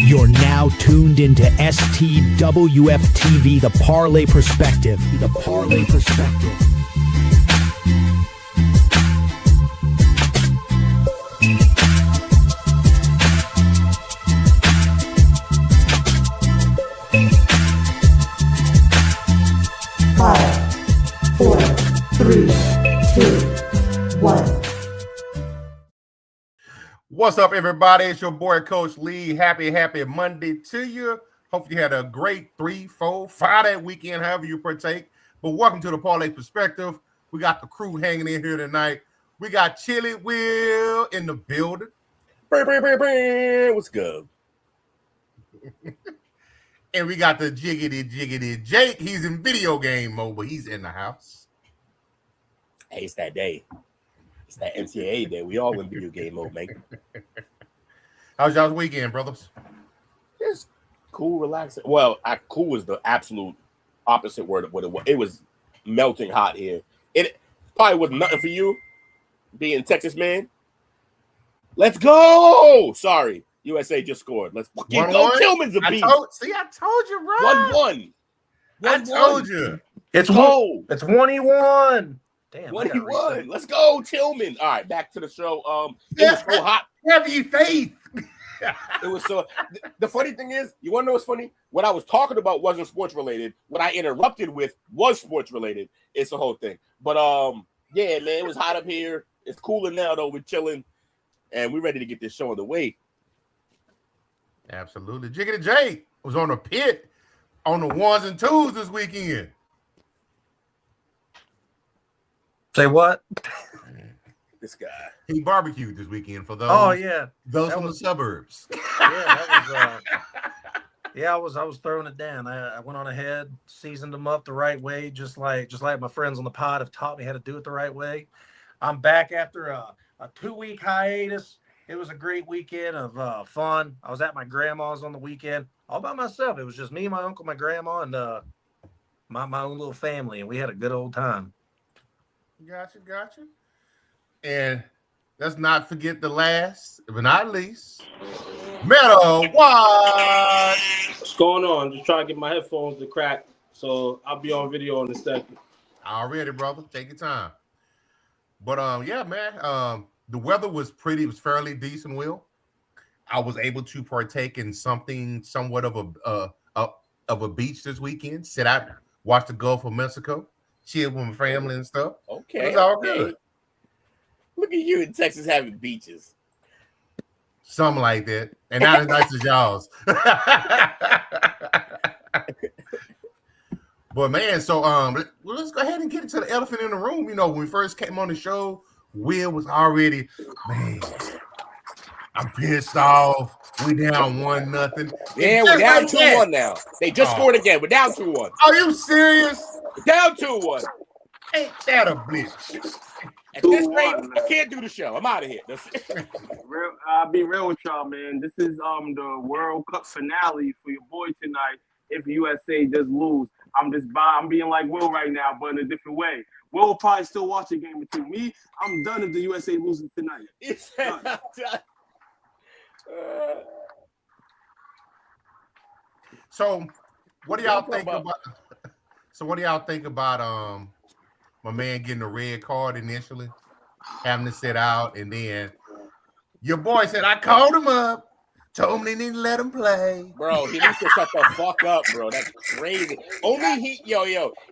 You're now tuned into STWF TV, the Parlay Perspective. The Parlay Perspective. Five, 4, 3, 2, 1. What's up, everybody? It's your boy, Coach Lee. Happy Monday to you. Hope you had a great 3, 4, 5-day weekend, however you partake. But welcome to the Parlay Perspective. We got the crew hanging in here tonight. We got Chili Will in the building. What's good? And we got the jiggity Jake. He's in video game mode, but he's in the house. Hey, it's that day. It's that NCAA day. We all in video game mode, man. How's y'all's weekend, brothers? It's cool, relaxing. Well, cool is the absolute opposite word of what it was. It was melting hot here. It probably was nothing for you, being Texas man. Let's go! Sorry, USA just scored. Let's fucking go. Tillman's a beast. I told you, bro. 1-1. I told you. It's 21. Damn, 21. Let's go, Tillman. All right, back to the show. It was so hot. Heavy faith. It was so. The funny thing is, you want to know what's funny? What I was talking about wasn't sports related. What I interrupted with was sports related. It's the whole thing. But yeah, man, it was hot up here. It's cooler now though. We're chilling, and we're ready to get this show on the way. Absolutely. Jiggity Jake was on the pit on the 1s and 2s this weekend. Say what? This guy. He barbecued this weekend for those. Oh yeah, those from the suburbs. Yeah, I was throwing it down. I went on ahead, seasoned them up the right way, just like my friends on the pod have taught me how to do it the right way. I'm back after a 2-week hiatus. It was a great weekend of fun. I was at my grandma's on the weekend, all by myself. It was just me, my uncle, my grandma, and my own little family, and we had a good old time. Gotcha. And let's not forget the last, but not least, Meadow Watch. What's going on? Just trying to get my headphones to crack, so I'll be on video in a second. Already, brother. Take your time. But yeah, man. The weather was fairly decent. Will I was able to partake in something somewhat of a beach this weekend. Sit out, watch the Gulf of Mexico. Chill with my family and stuff. Okay. It's all good. Look at you in Texas having beaches. Something like that. And not as nice as y'all's. But man, so let's go ahead and get into the elephant in the room. You know, when we first came on the show, Will was already, man, I'm pissed off. We down 1-0. Yeah, we're down 2-1 now. They just scored again. We're down 2-1. Are you serious? Down 2-1. Ain't that a bitch? At this rate, I can't do the show. I'm out of here. I'll be real with y'all, man. This is the World Cup finale for your boy tonight. If USA just lose, I'm being like Will right now, but in a different way. Will probably still watch a game or two. Me, I'm done if the USA loses tonight. So, what do y'all think about? So, what do y'all think about my man getting a red card initially, having to sit out, and then your boy said, "I called him up, told him they didn't let him play." Bro, he needs to shut the fuck up, bro. That's crazy. Only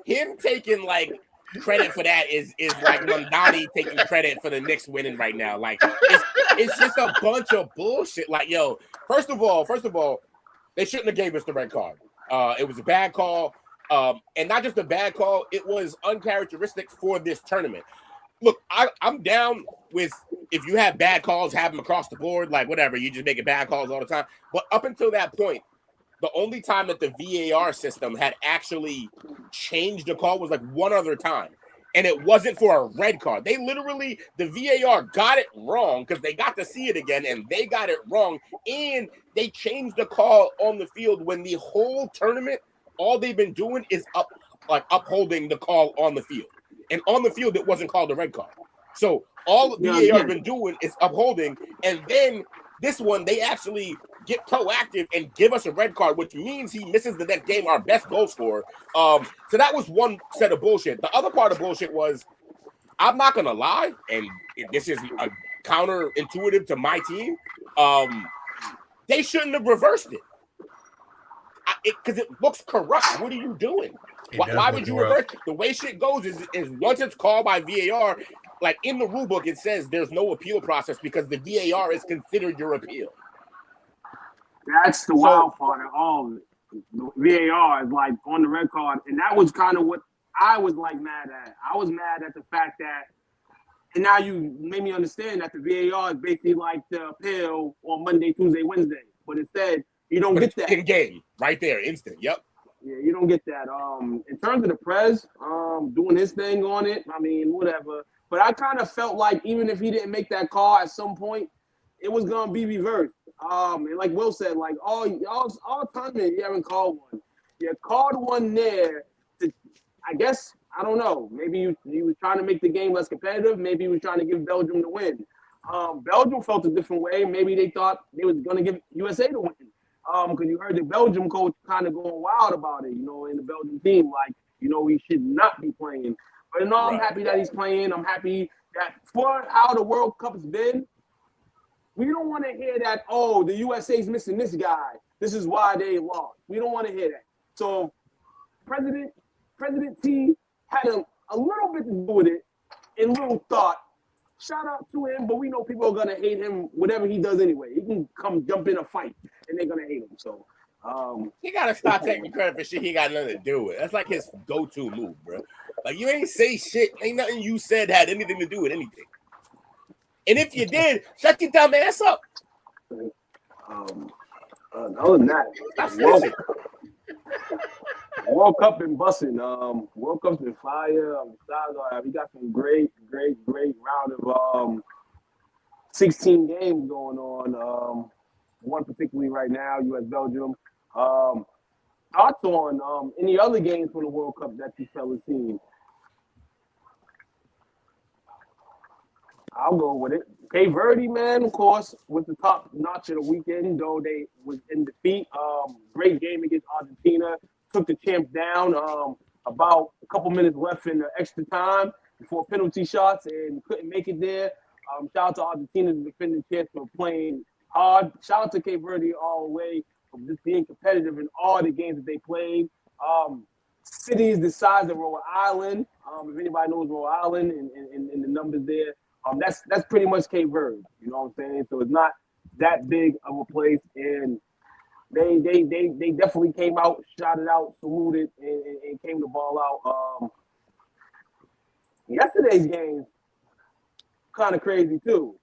him taking like credit for that is like Mondani taking credit for the Knicks winning right now. Like it's just a bunch of bullshit. Like, first of all, they shouldn't have gave us the red card. It was a bad call. And not just a bad call, it was uncharacteristic for this tournament. Look, I'm down with if you have bad calls, have them across the board, like whatever, you just making bad calls all the time. But up until that point, the only time that the VAR system had actually changed the call was like one other time. And it wasn't for a red card. They literally, the VAR got it wrong because they got to see it again and they got it wrong. And they changed the call on the field when the whole tournament, all they've been doing is upholding the call on the field. And on the field, it wasn't called a red card. So all VAR has been doing is upholding. And then this one, they actually get proactive and give us a red card, which means he misses the next game, our best goal scorer. So that was one set of bullshit. The other part of bullshit was, I'm not gonna lie, and this is a counterintuitive to my team. They shouldn't have reversed it because it looks corrupt. What are you doing? Why would you reverse? The way shit goes is once it's called by VAR, like in the rule book, it says there's no appeal process because the VAR is considered your appeal. That's the wild part of all of it. The VAR is like on the red card, and that was kind of what I was like mad at. I was mad at the fact that, and now you made me understand that the VAR is basically like the appeal on Monday, Tuesday, Wednesday, but instead you don't get that in game right there, instant. Yep. Yeah, you don't get that. In terms of the Prez, doing his thing on it, I mean, whatever. But I kind of felt like even if he didn't make that call at some point, it was gonna be reversed. And like Will said, like all time you haven't called one. You called one there to, I guess, I don't know. Maybe he was trying to make the game less competitive. Maybe he was trying to give Belgium the win. Belgium felt a different way. Maybe they thought they was gonna give USA the win. Because you heard the Belgium coach kind of going wild about it, in the Belgium team, like, he should not be playing. But no, I'm happy that he's playing. I'm happy that for how the World Cup's been, we don't want to hear that, oh, the USA's missing this guy. This is why they lost. We don't want to hear that. So President T had a little bit to do with it and little thought. Shout out to him, but we know people are going to hate him, whatever he does anyway. He can come jump in a fight, and they're going to hate him. So he got to stop taking credit for shit he got nothing to do with. That's like his go-to move, bro. Like, you ain't say shit. Ain't nothing you said had anything to do with anything. And if you did, shut your dumb ass up. Other than that, World Cup been busting. World Cup's been fire. We got some great round of 16 games going on. One particularly right now, U.S.-Belgium. Thoughts on any other games from the World Cup that you fellas seen? I'll go with it. Cape Verde, man, of course, was the top notch of the weekend, though they was in defeat. Great game against Argentina. Took the champs down about a couple minutes left in the extra time before penalty shots and couldn't make it there. Shout out to Argentina, the defending champs, for playing hard. Shout out to Cape Verde all the way for just being competitive in all the games that they played. Cities the size of Rhode Island. If anybody knows Rhode Island and the numbers there, that's pretty much Cape Verde. You know what I'm saying? So it's not that big of a place, and they definitely came out, shouted out, saluted, and came the ball out. Yesterday's game kind of crazy too.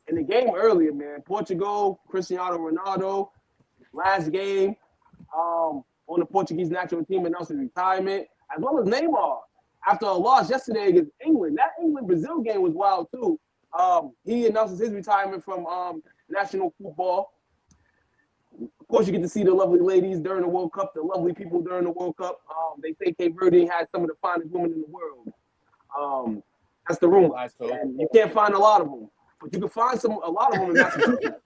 In the game earlier, man, Portugal, Cristiano Ronaldo, last game on the Portuguese national team announced his retirement, as well as Neymar. After a loss yesterday against England. That England-Brazil game was wild, too. He announces his retirement from national football. Of course, you get to see the lovely ladies during the World Cup, the lovely people during the World Cup. They say Cape Verde has some of the finest women in the world. That's the rumor. And you can't find a lot of them. But you can find a lot of them in Massachusetts.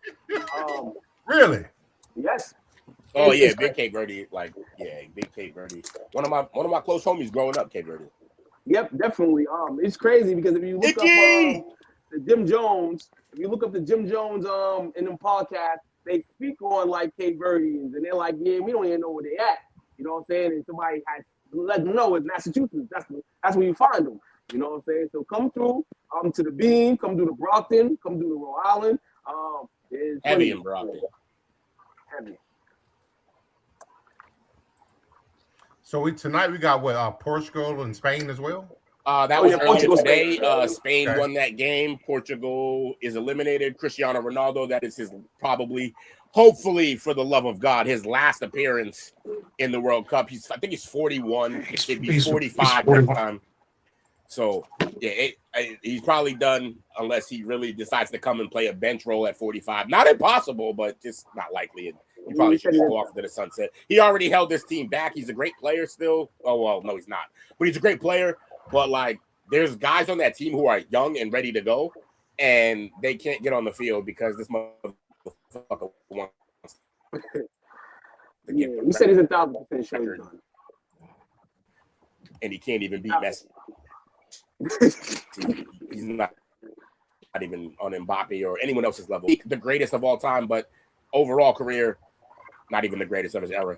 Really? Yes. Oh, yeah, big Cape Verde. Big Cape Verde. One of my close homies growing up, Cape Verde. Yep, definitely. It's crazy because if you look up the Jim Jones, in them podcasts, they speak on like Cape Verdeans, and they're like, yeah, we don't even know where they at. You know what I'm saying? And somebody has let them know it's Massachusetts. That's where you find them. You know what I'm saying? So come through to the Bean, come through to Brockton, come through to Rhode Island. Heavy in Brockton. Heavy. So tonight we got Portugal and Spain as well. That was earlier Portugal, today. Spain won that game. Portugal is eliminated. Cristiano Ronaldo, that is his hopefully for the love of God, his last appearance in the World Cup. I think he's 41. He'd be 45 next time. So yeah, he's probably done unless he really decides to come and play a bench role at 45. Not impossible, but just not likely. And he probably should go off to the sunset. He already held this team back. He's a great player still. Oh, well, no, he's not. But he's a great player. But, there's guys on that team who are young and ready to go, and they can't get on the field because this motherfucker motherfucker wants to Yeah, get he said he's 1,000% sure he's done. and he can't even beat Messi. He's not even on Mbappe or anyone else's level. The greatest of all time, but overall career, not even the greatest of his era.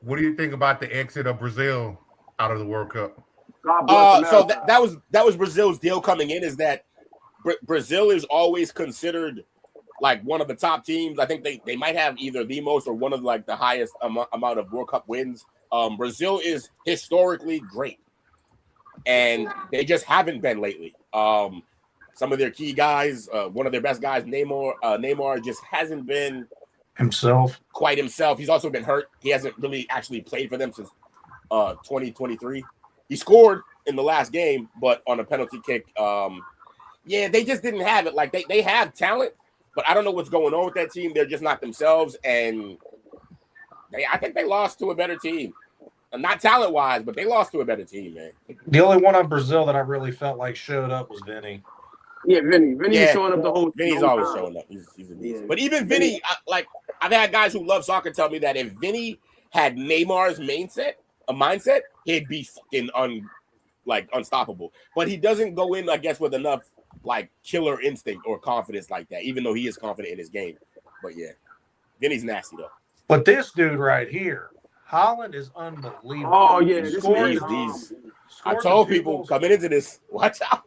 What do you think about the exit of Brazil out of the World Cup? God bless So America. that was Brazil's deal coming in, is that Brazil is always considered like one of the top teams. I think they might have either the most or one of like the highest amount of World Cup wins. Brazil is historically great, and they just haven't been lately. Some of their key guys, one of their best guys, Neymar just hasn't been quite himself. He's also been hurt. He hasn't really actually played for them since 2023. He scored in the last game, but on a penalty kick. Yeah, they just didn't have it. Like they have talent, but I don't know what's going on with that team. They're just not themselves, and I think they lost to a better team. Not talent-wise, but they lost to a better team, man. The only one on Brazil that I really felt like showed up was Vinny. Yeah, Vinny's showing up the whole. Vinny's always showing up. He's a beast. Yeah. But even Vinny, I've had guys who love soccer tell me that if Vinny had Neymar's mindset, he'd be fucking unstoppable. But he doesn't go in, I guess, with enough like killer instinct or confidence like that, even though he is confident in his game. But yeah, Vinny's nasty though. But this dude right here, Haaland, is unbelievable. Oh yeah, this man, I told people coming into this, watch out.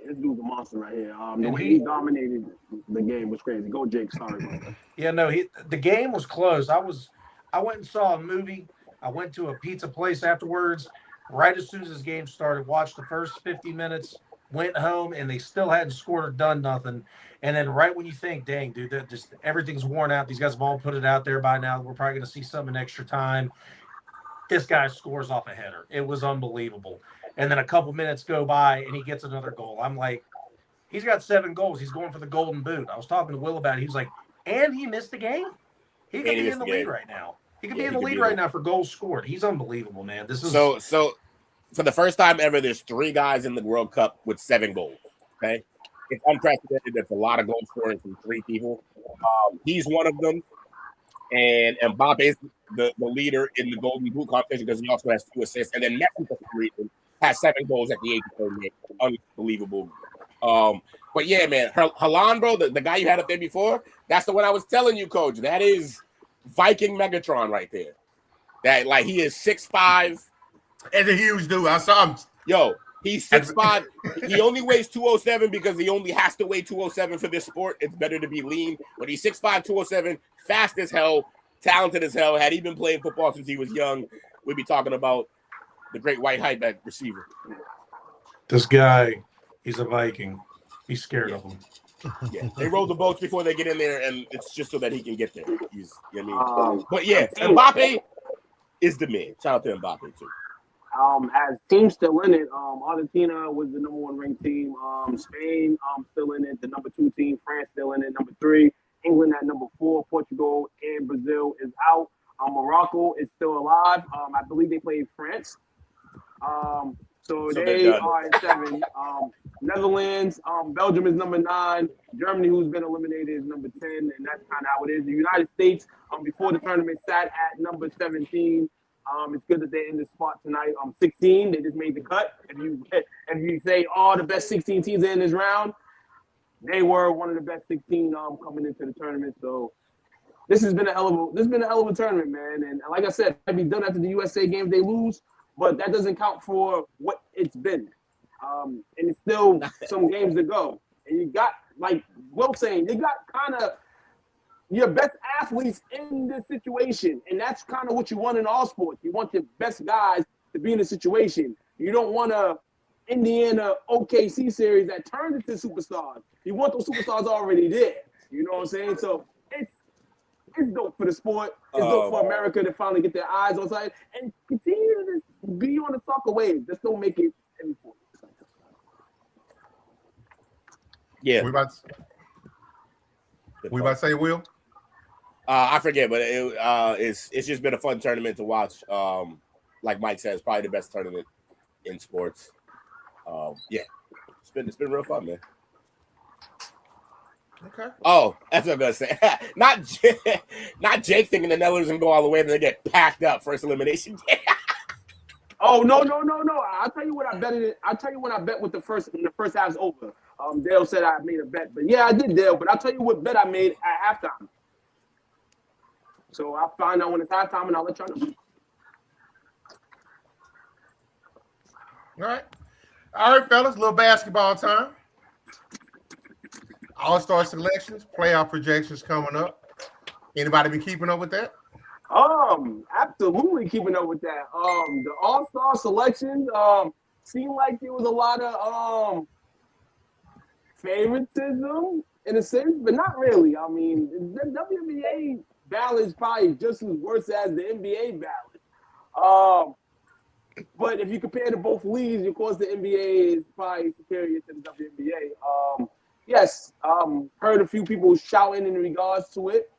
This dude's a monster right here. The way he dominated the game was crazy. Go, Jake. Sorry. Yeah, no, the game was close. I went and saw a movie. I went to a pizza place afterwards. Right as soon as this game started, watched the first 50 minutes, went home, and they still hadn't scored or done nothing. And then right when you think, dang, dude, just everything's worn out. These guys have all put it out there by now. We're probably going to see something in extra time. This guy scores off a header. It was unbelievable. And then a couple minutes go by, and he gets another goal. I'm like, he's got 7 goals. He's going for the golden boot. I was talking to Will about it. He was like, and he missed the game? He could be in the lead right now. He could be in the lead right now for goals scored. He's unbelievable, man. This is so for the first time ever, there's 3 guys in the World Cup with 7 goals. Okay, it's unprecedented. That's a lot of goal scoring from 3 people. He's one of them, and Mbappe is the leader in the Golden Boot competition because he also has 2 assists. And then Messi, for some reason, has 7 goals at the age of 38. Unbelievable. But yeah, man, Haaland, bro, the guy you had up there before, that's the one I was telling you, Coach. That is Viking Megatron right there. That like he is 6'5". And a huge dude. I saw him. Yo, he's 6'5". He only weighs 207 because he only has to weigh 207 for this sport. It's better to be lean. But he's 6'5", 207, fast as hell, talented as hell. Had he been playing football since he was young, we'd be talking about the great white hype at receiver. This guy, he's a Viking. He's scared of him. Yeah, they roll the boats before they get in there, and it's just so that he can get there. He's, you know what I mean? But yeah, Mbappe is the man. Shout out to Mbappe too. As teams still in it, Argentina was the number 1 ranked team. Spain still in it, the number 2 team. France still in it, number 3. England at number 4. Portugal and Brazil is out. Morocco is still alive. I believe they played France. So they are at 7. Netherlands, Belgium is number 9. Germany, who's been eliminated, is number 10, and that's kind of how it is. The United States, before the tournament, sat at number 17. It's good that they're in this spot tonight. 16, they just made the cut. If you say the best 16 teams are in this round, they were one of the best 16 coming into the tournament. So this has been a hell of a tournament, man. And like I said, it'd be done after the USA game if they lose, but that doesn't count for what it's been. And it's still some games to go. And you got, like Will saying, you got kind of your best athletes in this situation. And that's kind of what you want in all sports. You want your best guys to be in a situation. You don't want a Indiana OKC series that turns into superstars. You want those superstars already there. You know what I'm saying? So it's dope for the sport. It's dope for America to finally get their eyes on something and continue to just be on the soccer wave. Just don't make it every sport. Yeah. We about to say, Will? I forget, but it's just been a fun tournament to watch. Like Mike says, probably the best tournament in sports. Yeah, it's been real fun, man. Okay. Oh, that's what I'm gonna say. not Jake thinking the Netherlands can go all the way and they get packed up first elimination game. Oh no. I'll tell you what I bet it. I'll tell you when I bet with the first half's over. Dale said I made a bet, but yeah, I did, Dale. But I'll tell you what bet I made at halftime. So I'll find out when it's halftime and I'll let y'all know. All right, fellas, a little basketball time. All-star selections, playoff projections coming up. Anybody been keeping up with that? Absolutely keeping up with that. The All-Star selection seemed like there was a lot of favoritism in a sense, but not really. I mean, the WNBA ballot is probably just as worse as the NBA ballot. But if you compare to both leagues, of course, the NBA is probably superior to the WNBA. Yes, heard a few people shouting in regards to it.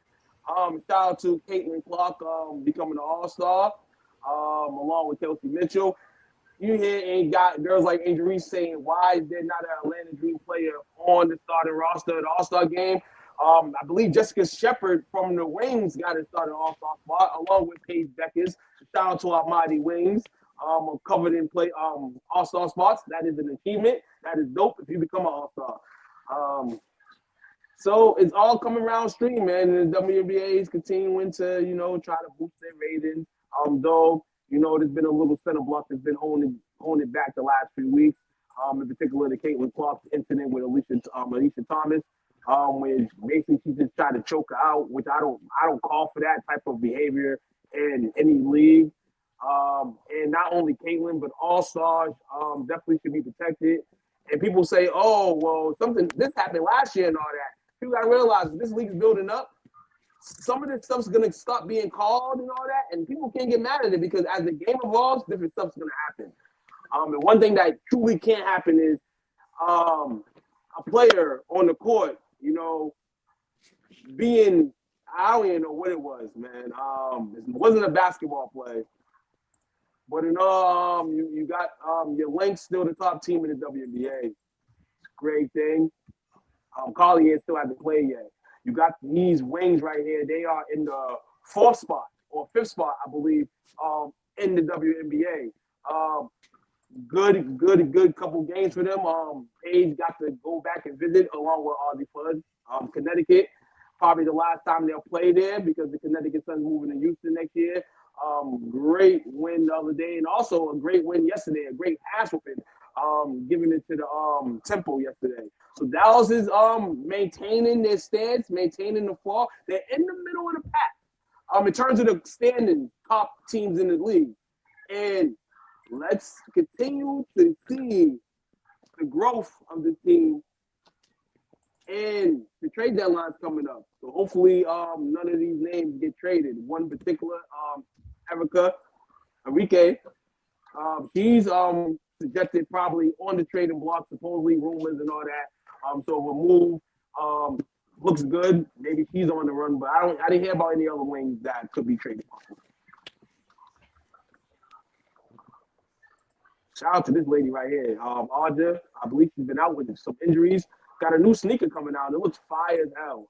Shout out to Caitlin Clark becoming an All-Star, along with Kelsey Mitchell. You hear girls like Angel Reese saying, why is there not an Atlanta Dream player on the starting roster of the All-Star game? I believe Jessica Shepard from the Wings got a starting All-Star spot, along with Paige Beckers. Shout out to our mighty Wings. Covered in play All-Star spots. That is an achievement. That is dope if you become an All-Star. So it's all coming around stream, man. And the WNBA is continuing to, try to boost their ratings. Though, there's been a little center block that's been holding it back the last few weeks. In particular, the Caitlin Clark incident with Alicia Thomas, where basically she just tried to choke her out, which I don't call for that type of behavior in any league. And not only Caitlin, but all stars definitely should be protected. And people say, oh, well, this happened last year and all that. People got to realize this league is building up. Some of this stuff's going to stop being called and all that, and people can't get mad at it because as the game evolves, different stuff's going to happen. And one thing that truly can't happen is a player on the court, being, I don't even know what it was, man. It wasn't a basketball play. But you got your Lynx still the top team in the WNBA. Great thing. Collier still hasn't played yet. You got these Wings right here. They are in the fourth spot or fifth spot, I believe, in the WNBA. Good couple games for them. Paige got to go back and visit along with Ozzy Flood, Connecticut. Probably the last time they'll play there because the Connecticut Sun's moving to Houston next year. Great win the other day, and also a great win yesterday. A great ass whooping, giving it to the Temple yesterday. So Dallas is maintaining their stance, maintaining the floor. They're in the middle of the pack. In terms of the standing top teams in the league, and let's continue to see the growth of the team. And the trade deadline's coming up. So hopefully none of these names get traded. One particular, Enrique, she's suggested probably on the trading block, supposedly rumors and all that. So a move looks good. Maybe she's on the run, but I didn't hear about any other wings that could be traded. Shout out to this lady right here, Audra. I believe she's been out with some injuries. Got a new sneaker coming out. It looks fire as hell.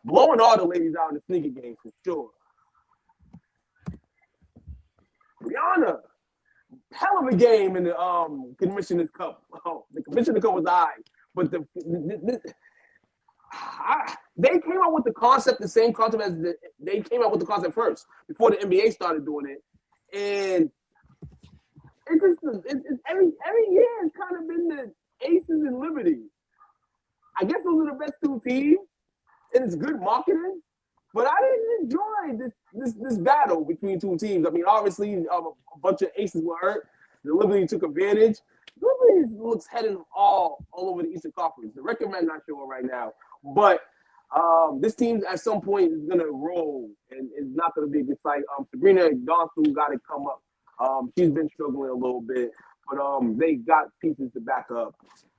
Blowing all the ladies out in the sneaker game for sure. Brianna, hell of a game in the Commissioner's Cup. The Commissioner's Cup was all right, but they came out with the concept, the same concept as they came out with the concept first before the NBA started doing it, and it's every year it's kind of been the Aces and Liberty. I guess those are the best two teams, and it's good marketing. But I didn't enjoy this battle between two teams. I mean, obviously, a bunch of aces were hurt. The Liberty took advantage. Liberty looks heading all over the Eastern Conference. The record man not sure right now, but this team at some point is gonna roll, and it's not gonna be a good fight. Sabrina Donsu got to come up. She's been struggling a little bit, but they got pieces to back up.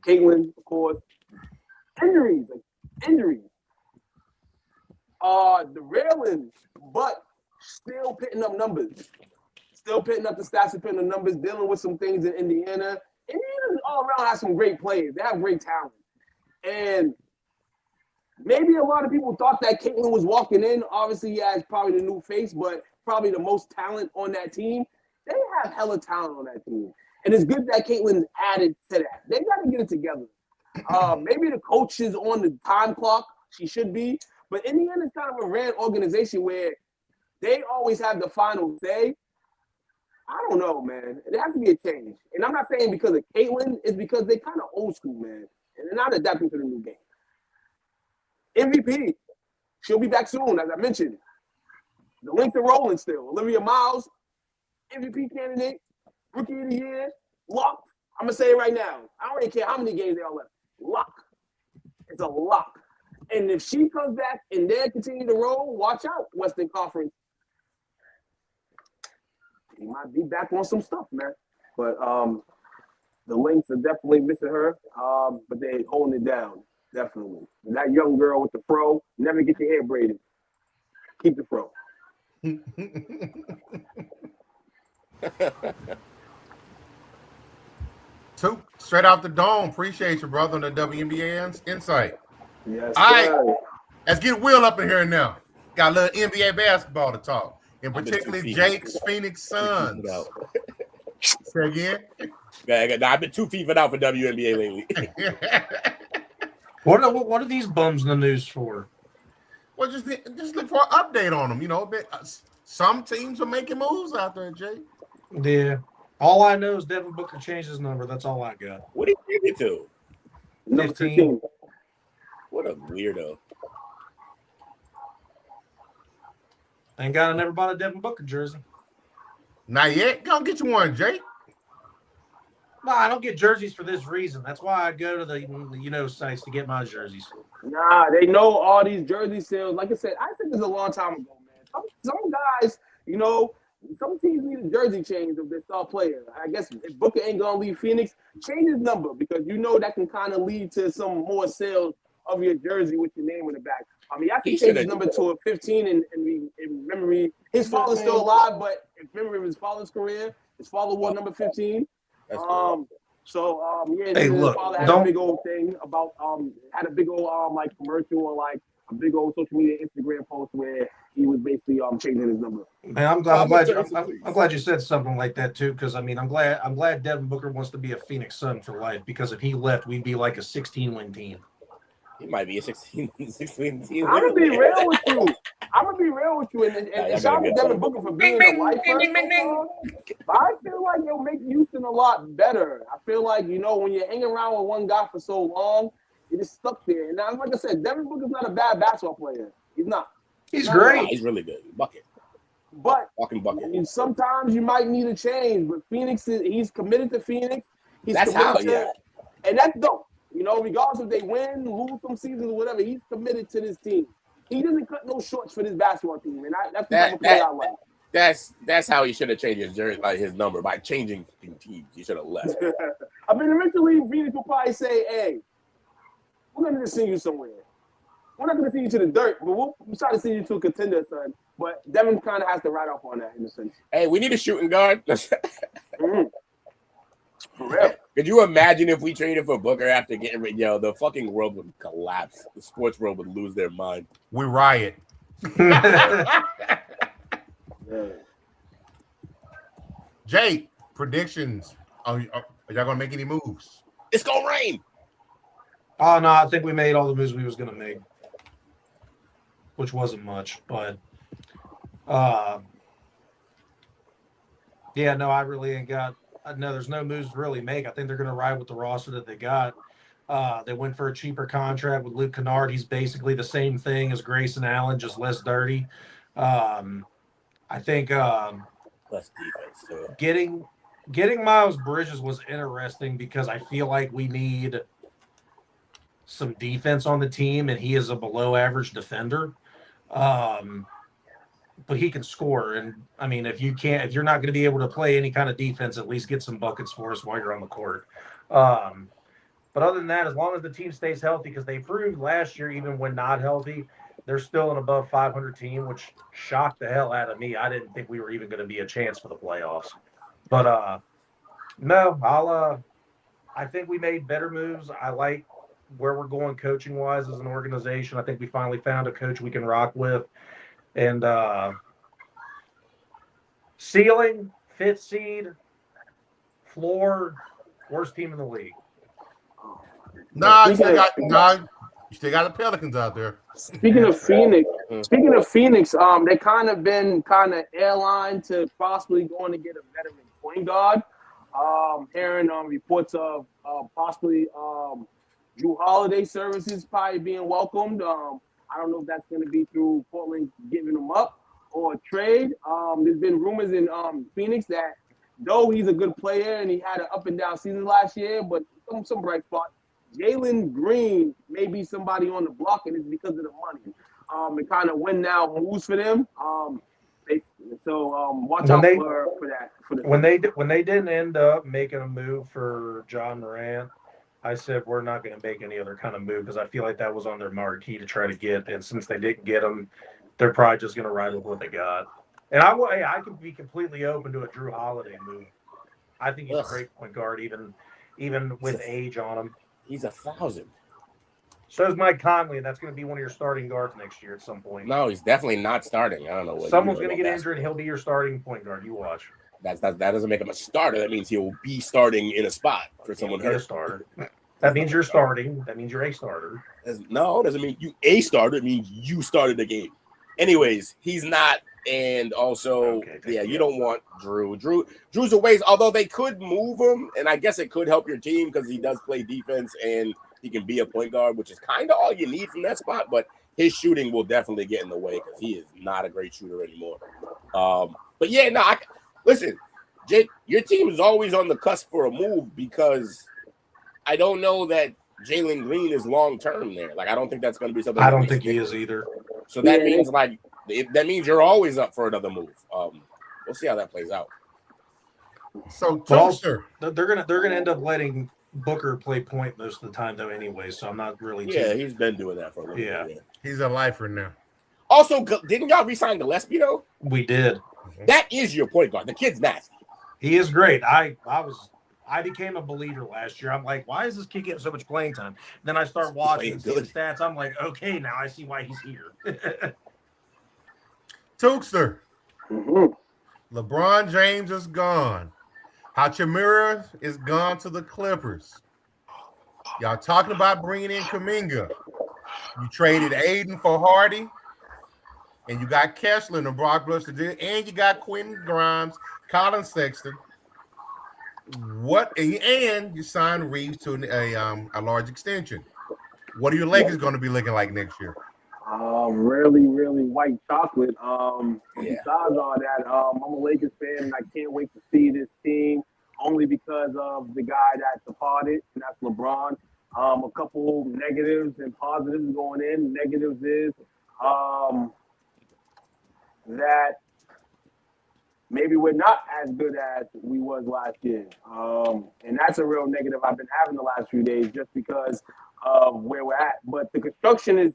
Caitlin, of course. Injuries. Derailing, but still picking up numbers. Still picking up the stats and picking the numbers, dealing with some things in Indiana. Indiana all around has some great players. They have great talent. And maybe a lot of people thought that Caitlin was walking in. Obviously, he has probably the new face, but probably the most talent on that team. They have hella talent on that team. And it's good that Caitlin added to that. They got to get it together. Maybe the coach is on the time clock. She should be. But in the end, it's kind of a ran organization where they always have the final say. I don't know, man. It has to be a change. And I'm not saying because of Caitlin. It's because they kind of old school, man. And they're not adapting to the new game. MVP. She'll be back soon, as I mentioned. The links are rolling still. Olivia Miles, MVP candidate, Rookie of the Year, locked. I'm going to say it right now. I don't really care how many games they are left. Lock. It's a lock. And if she comes back and they continue to roll, watch out, Western Conference. He might be back on some stuff, man. But the Lynx are definitely missing her, but they're holding it down, definitely. And that young girl with the fro, never get your hair braided. Keep the fro. Two straight off the dome. Appreciate you, brother, on the WNBA insight. Yes, All right, sir. let's get Will up in here now. Got a little NBA basketball to talk, and particularly Jake's Phoenix Suns. Say again? I've been 2 feet out for WNBA lately. What are these bums in the news for? Well, just look for an update on them. You know, some teams are making moves out there, Jake. Yeah. All I know is Devin Booker changed his number. That's all I got. What did he give it to? Number 15. What a weirdo. Ain't got to never bought a Devin Booker jersey. Not yet. Go get you one, Jake. No, I don't get jerseys for this reason. That's why I go to the sites to get my jerseys. Nah, they know all these jersey sales. Like I said this a long time ago, man. Some guys, some teams need a jersey change of their star player. I guess if Booker ain't gonna leave Phoenix, change his number because that can kind of lead to some more sales of your jersey with your name on the back. I mean, I can change his number to a 15 in memory. His father's still alive, but in memory of his father's career, his father wore number 15. That's cool. Hey, his look, father had a big old thing about had a big old commercial or like a big old social media Instagram post where he was basically changing his number. Man, I'm glad you said something like that too, because I'm glad Devin Booker wants to be a Phoenix Sun for life. Because if he left, we'd be like a 16-win team. He might be a 16 team. I'm gonna be real with you. And shout out to Devin Booker for being a lifer. But I feel like he'll make Houston a lot better. I feel like, when you're hanging around with one guy for so long, you're just stuck there. And like I said, Devin Booker's not a bad basketball player. He's not. He's great. He's really good. Bucket. But Walking bucket. I mean, sometimes you might need a change. But he's committed to Phoenix. And that's dope. Regardless if they win, lose some seasons, or whatever, he's committed to this team. He doesn't cut no shorts for this basketball team, and that's the type of player I like. That's how he should have changed his jersey, like his number, by changing teams. He should have left. I mean, eventually, Phoenix will probably say, "Hey, we're going to send you somewhere. We're not going to send you to the dirt, but we'll try to send you to a contender, son." But Devin kind of has to ride off on that in a sense. Hey, we need a shooting guard. For real. Could you imagine if we traded for Booker after getting rid? The fucking world would collapse. The sports world would lose their mind. We riot. Jake, predictions. Are y'all gonna make any moves? It's gonna rain. Oh no, I think we made all the moves we was gonna make, which wasn't much, but I really ain't got. No, there's no moves to really make. I think they're going to ride with the roster that they got. They went for a cheaper contract with Luke Kennard. He's basically the same thing as Grayson Allen, just less dirty. I think less defense too. Getting Miles Bridges was interesting because I feel like we need some defense on the team, and he is a below-average defender. But he can score, and I mean, if you're not going to be able to play any kind of defense, at least get some buckets for us while you're on the court. But other than that, as long as the team stays healthy, because they proved last year, even when not healthy, they're still an above 500 team, which shocked the hell out of me. I didn't think we were even going to be a chance for the playoffs. But no, I think we made better moves. I like where we're going coaching wise as an organization. I think we finally found a coach we can rock with. And ceiling, fifth seed, floor, worst team in the league. Nah, you still got the Pelicans out there. Speaking of Phoenix, they kind of been airline to possibly going to get a veteran point guard. Hearing reports of possibly Drew Holiday services probably being welcomed. I don't know if that's going to be through Portland giving him up or a trade. There's been rumors in Phoenix that though he's a good player and he had an up and down season last year, but some bright spots. Jalen Green may be somebody on the block, and it's because of the money. And kind of win now moves for them. Watch out for that. When they didn't end up making a move for John Morant, I said we're not going to make any other kind of move because I feel like that was on their marquee to try to get. And since they didn't get him, they're probably just going to ride with what they got. And I could be completely open to a Drew Holiday move. I think he's a great point guard, even with age on him. He's 1,000. So is Mike Conley, and that's going to be one of your starting guards next year at some point. No, he's definitely not starting. I don't know what. Someone's going to get injured, and he'll be your starting point guard. You watch. That doesn't make him a starter. That means he'll be starting in a spot for someone hurt. A starter. That means you're starting. That means you're a starter. No, doesn't mean you a starter. It means you started the game. Anyways, he's not. And also, you don't want Drew. Drew's a waste, although they could move him, and I guess it could help your team because he does play defense and he can be a point guard, which is kind of all you need from that spot. But his shooting will definitely get in the way because he is not a great shooter anymore. Listen, Jake, your team is always on the cusp for a move because I don't know that Jalen Green is long term there. Like, I don't think that's going to be something. I don't think he is either. So that means that means you're always up for another move. We'll see how that plays out. So, Toaster, they're gonna end up letting Booker play point most of the time, though. Anyway, so I'm not really. He's been doing that for a little bit. Yeah, he's a lifer now. Also, didn't y'all re-sign Gillespie though? We did. That is your point guard. The kid's nasty. He is great. I became a believer last year. I'm like, why is this kid getting so much playing time? Then I start watching his stats. I'm like, okay, now I see why he's here. Tookster. LeBron James is gone. Hachimura is gone to the Clippers. Y'all talking about bringing in Kuminga. You traded Aiden for Hardy. And you got Kessler and the Blockbuster. And you got Quentin Grimes, Colin Sexton. And you signed Reeves to a large extension. What are your Lakers going to be looking like next year? Really, really white chocolate. Besides all that, I'm a Lakers fan, and I can't wait to see this team only because of the guy that departed, and that's LeBron. A couple negatives and positives going in. Negatives is that maybe we're not as good as we was last year. And that's a real negative I've been having the last few days just because of where we're at. But the construction is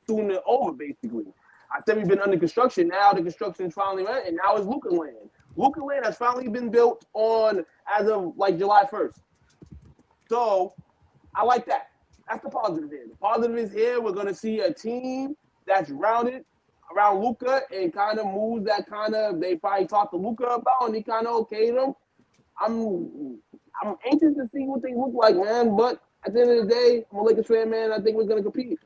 soon over, basically. I said we've been under construction. Now the construction is finally right, and now it's Luka Land. Luka Land has finally been built on as of like July 1st. So I like that. That's the positive here. The positive is here. We're going to see a team that's rounded around Luka and kind of moves that kind of they probably talked to Luka about, and he kind of okayed them. I'm anxious to see what they look like, man. But at the end of the day, I'm a Lakers fan, man. I think we're going to compete.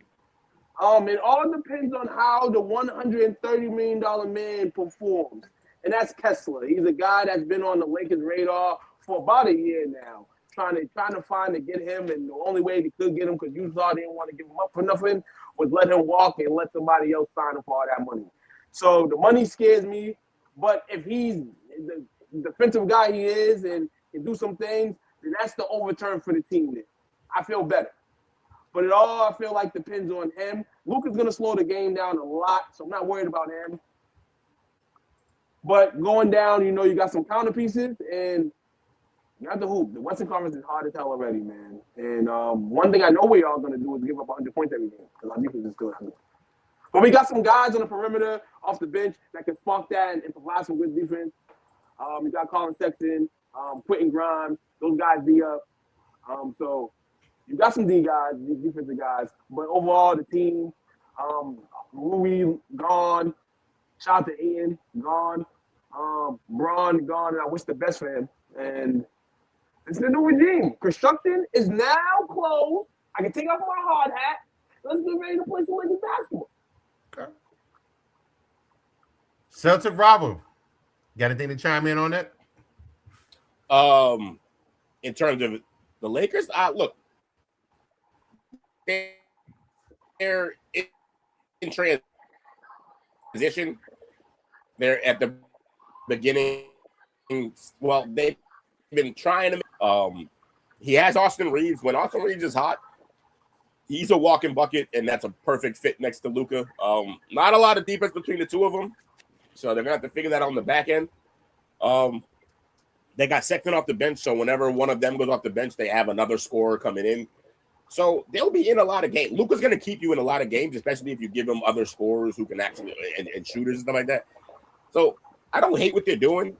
It all depends on how the $130 million man performs. And that's Kessler. He's a guy that's been on the Lakers radar for about a year now, trying to find to get him. And the only way they could get him, because Utah didn't want to give him up for nothing, was let him walk and let somebody else sign him for all that money. So the money scares me. But if he's the defensive guy he is and can do some things, then that's the overturn for the team there. I feel better. But it all, I feel like, depends on him. Luka's going to slow the game down a lot, so I'm not worried about him. But going down, you got some counter pieces, and you have to hoop. The Western Conference is hard as hell already, man. And one thing I know we are going to do is give up 100 points every game, because our defense is good. But we got some guys on the perimeter, off the bench, that can spark that and provide some good defense. We got Colin Sexton, Quentin Grimes. Those guys be up. So You got some defensive guys, but overall the team, Rui gone. Shout out to Ian, gone. Braun gone, and I wish the best for him. And it's the new regime. Construction is now closed. I can take off my hard hat. Let's get ready to play some Lakers basketball. Okay. Celtic Bravo. Got anything to chime in on that? In terms of the Lakers, look, they're in transition. They're at the beginning. Well, they've been trying to. He has Austin Reeves. When Austin Reeves is hot, he's a walking bucket, and that's a perfect fit next to Luka. Not a lot of defense between the two of them, so they're gonna have to figure that out on the back end. They got Sexton off the bench, so whenever one of them goes off the bench, they have another scorer coming in. So they'll be in a lot of games. Luka's going to keep you in a lot of games, especially if you give him other scorers who can actually and shooters and stuff like that. So I don't hate what they're doing.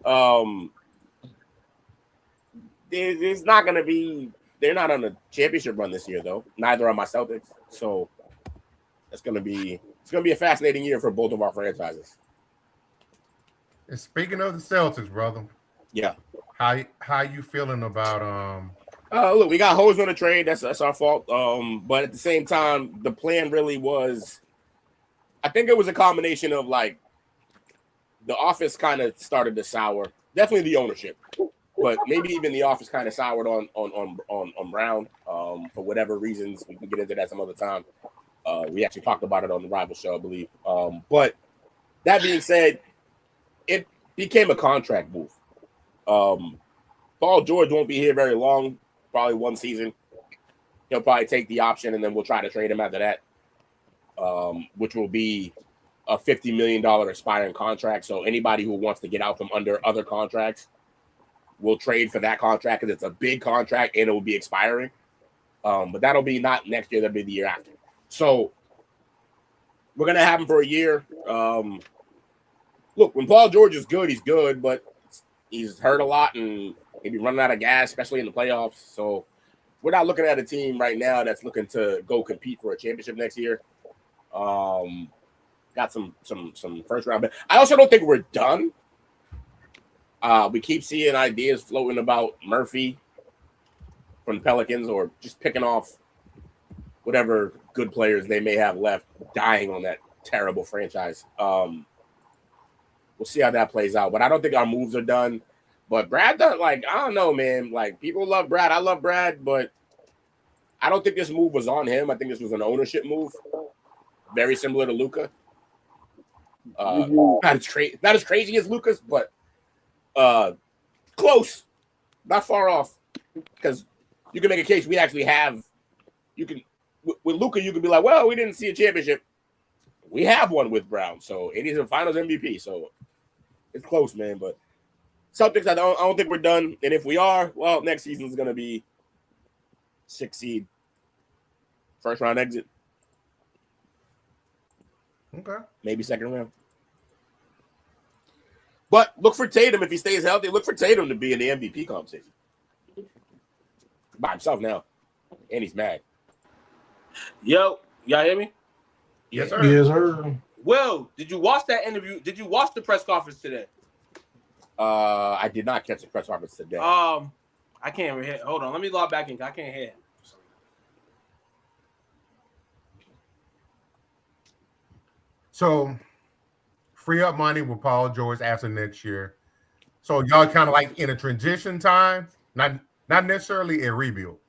There's not going to be – they're not on a championship run this year, though. Neither are my Celtics. So it's going to be a fascinating year for both of our franchises. And speaking of the Celtics, brother. Yeah. How you feeling about look, we got hosed on a trade. That's our fault. But at the same time, the plan really was, I think it was a combination of like the office kind of started to sour. Definitely the ownership, but maybe even the office kind of soured on Brown for whatever reasons. We can get into that some other time. We actually talked about it on the Rival Show, I believe. But that being said, it became a contract move. Paul George won't be here very long, probably one season. He'll probably take the option, and then we'll try to trade him after that, which will be a $50 million expiring contract. So anybody who wants to get out from under other contracts will trade for that contract because it's a big contract and it will be expiring. But that'll be not next year, that'll be the year after. So we're going to have him for a year. Look, when Paul George is good, he's good, but he's hurt a lot and maybe running out of gas, especially in the playoffs. So we're not looking at a team right now that's looking to go compete for a championship next year. Got some first round. But I also don't think we're done. We keep seeing ideas floating about Murphy from the Pelicans or just picking off whatever good players they may have left dying on that terrible franchise. We'll see how that plays out. But I don't think our moves are done. But Brad, I don't know, man. Like, people love Brad. I love Brad, but I don't think this move was on him. I think this was an ownership move. Very similar to Luka. Not as crazy as Luka's, but close. Not far off. Because you can make a case we actually have. You can with Luka, you can be like, well, we didn't see a championship. We have one with Brown, so it is a Finals MVP. So it's close, man. But Celtics, I don't think we're done. And if we are, well, next season is going to be 6 seed, first round exit. Okay. Maybe second round. But look for Tatum if he stays healthy. Look for Tatum to be in the MVP conversation by himself now, and he's mad. Yo, y'all hear me? Yes, sir. Yes, sir. Will, did you watch that interview? Did you watch the press conference today? I did not catch the press conference today. I can't hear. Hold on, let me log back in. I can't hear. So, free up money with Paul George after next year. So y'all kind of like in a transition time, not necessarily a rebuild.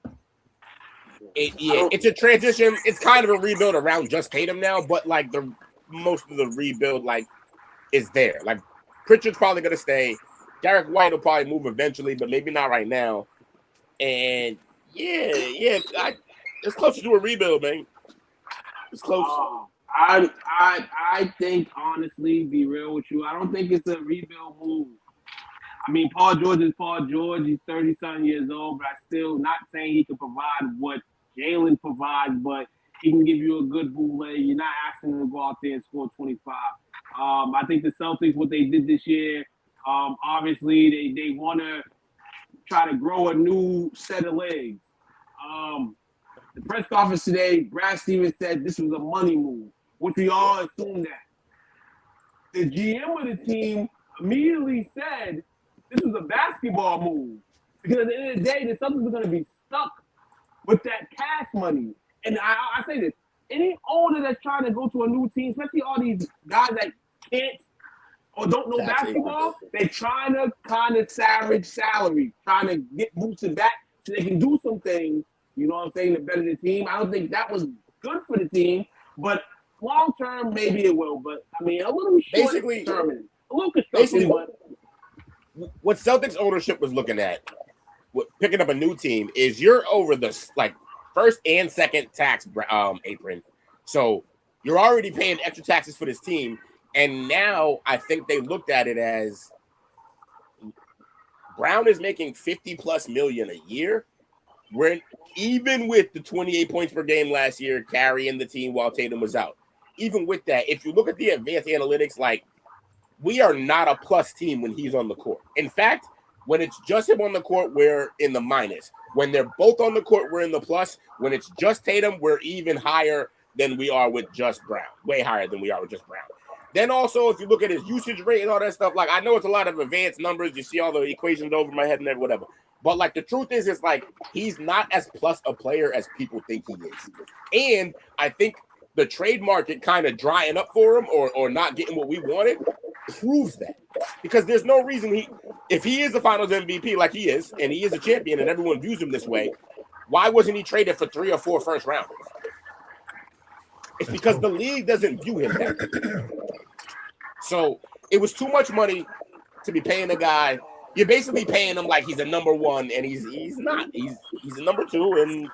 It's a transition. It's kind of a rebuild around just Tatum now, but like the most of the rebuild like is there. Like Pritchard's probably gonna stay. Derek White will probably move eventually, but maybe not right now. And it's closer to a rebuild, man. It's close. I think, honestly, be real with you, I don't think it's a rebuild move. I mean, Paul George is Paul George. He's 30-something years old, but I still not saying he can provide what Jalen provides, but he can give you a good bootleg. You're not asking him to go out there and score 25. I think the Celtics, what they did this year, obviously they want to try to grow a new set of legs. The press conference today, Brad Stevens said this was a money move, which we all assumed that. The GM of the team immediately said this was a basketball move because at the end of the day, the Celtics are going to be stuck with that cash money. And I say this, any owner that's trying to go to a new team, especially all these guys that can't or don't know basketball, they're trying to kind of salvage salary, trying to get boosted back so they can do some things, you know what I'm saying, to better the team. I don't think that was good for the team, but long term, maybe it will. But, I mean, a little short-term. A little constructive, but... What Celtics ownership was looking at, picking up a new team, is you're over the first and second tax apron. So you're already paying extra taxes for this team. And now I think they looked at it as Brown is making $50+ million a year. We're even with the 28 points per game last year, carrying the team while Tatum was out. Even with that, if you look at the advanced analytics, we are not a plus team when he's on the court. In fact, when it's just him on the court, we're in the minus. When they're both on the court, we're in the plus. When it's just Tatum, we're even higher than we are with just Brown. Way higher than we are with just Brown. Then also, if you look at his usage rate and all that stuff, I know it's a lot of advanced numbers. You see all the equations over my head and whatever. But, the truth is, it's he's not as plus a player as people think he is. And I think the trade market kind of drying up for him or not getting what we wanted proves that. Because there's no reason if he is the finals MVP like he is, and he is a champion and everyone views him this way, why wasn't he traded for 3 or 4 first rounders? It's because the league doesn't view him that way. So it was too much money to be paying a guy. You're basically paying him like he's a number one, and he's not. He's a number 2, and you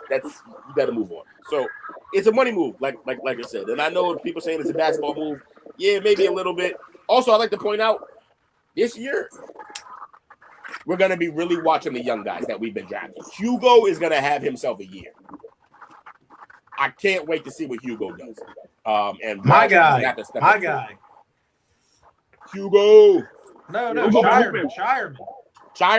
got to move on. So it's a money move, like I said. And I know people saying it's a basketball move. Yeah, maybe a little bit. Also, I'd like to point out this year we're going to be really watching the young guys that we've been drafting. Hugo is going to have himself a year. I can't wait to see what Hugo does. And my guy. Hugo. No, Shireman.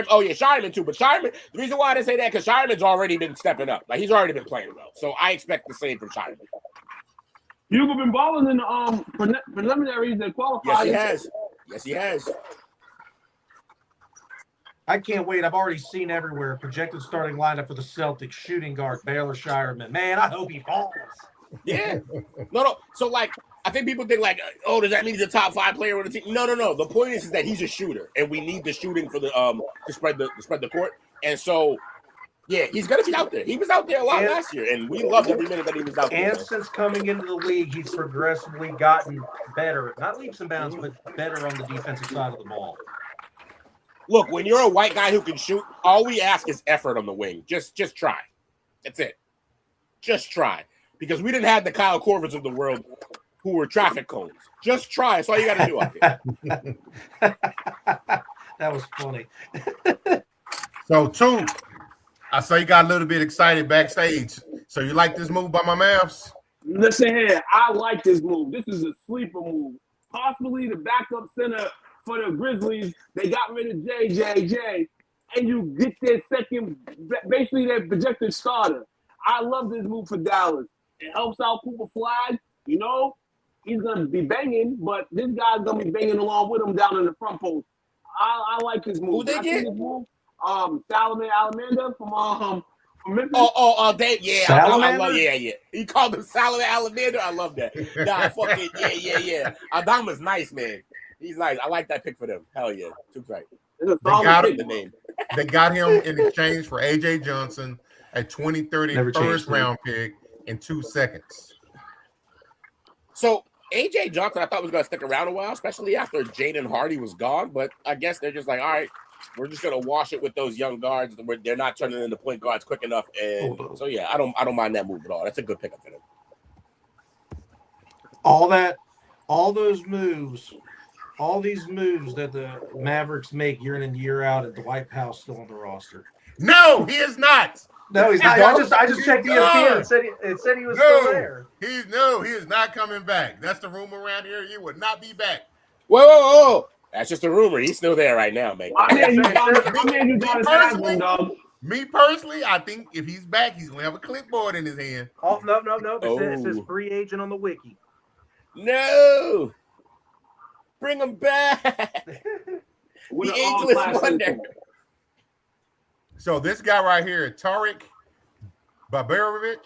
Oh, yeah, Shireman too. But Shireman, the reason why I didn't say that, because Shireman's already been stepping up. He's already been playing well. So I expect the same from Shireman. Hugo been balling in the preliminaries and qualifiers. Yes, he has. I can't wait. I've already seen everywhere projected starting lineup for the Celtics: shooting guard Baylor Shireman. Man, I hope he falls. Yeah. No. So I think people think does that mean he's a top 5 player on the team? No. The point is that he's a shooter, and we need the shooting for the to spread the court. And so, yeah, he's gonna be out there. He was out there a lot last year, and we loved every minute that he was out there. And since coming into the league, he's progressively gotten better, not leaps and bounds, but better on the defensive side of the ball. Look, when you're a white guy who can shoot, all we ask is effort on the wing. Just try. That's it. Just try. Because we didn't have the Kyle Korvers of the world who were traffic cones. Just try. That's all you got to do out there. That was funny. So, Toon, I saw you got a little bit excited backstage. So you like this move by my Mavs? Listen here, I like this move. This is a sleeper move. Possibly the backup center for the Grizzlies. They got rid of JJJ, and you get their second, basically their projected starter. I love this move for Dallas. It helps out Cooper Flag. You know, he's going to be banging, but this guy's going to be banging along with him down in the front post. I like this move. Who they get? Salomon Alamander from Memphis. Yeah. He called him Salomon Alamander. I love that. Nah, fucking yeah. Adama's nice, man. He's nice. I like that pick for them. Hell yeah. Too right. They got him in exchange for AJ Johnson, a 2030 first round pick in 2 seconds. So AJ Johnson, I thought was going to stick around a while, especially after Jaden Hardy was gone. But I guess they're just all right, we're just going to wash it with those young guards. They're not turning into point guards quick enough. And so, yeah, I don't mind that move at all. That's a good pickup for them. All these moves that the Mavericks make year in and year out, and Dwight Powell's still on the roster. No, he is not. No, he's not. I just checked ESPN. It said he was still there. He is not coming back. That's the rumor around here. He would not be back. Whoa. That's just a rumor. He's still there right now, man. I mean, you got his Haslam, dog. Me personally, I think if he's back, he's gonna have a clipboard in his hand. Oh no. It says Oh. free agent on the wiki. No, bring him back. With The an ageless all-class wonder. system. So this guy right here, Tarek Baberovic,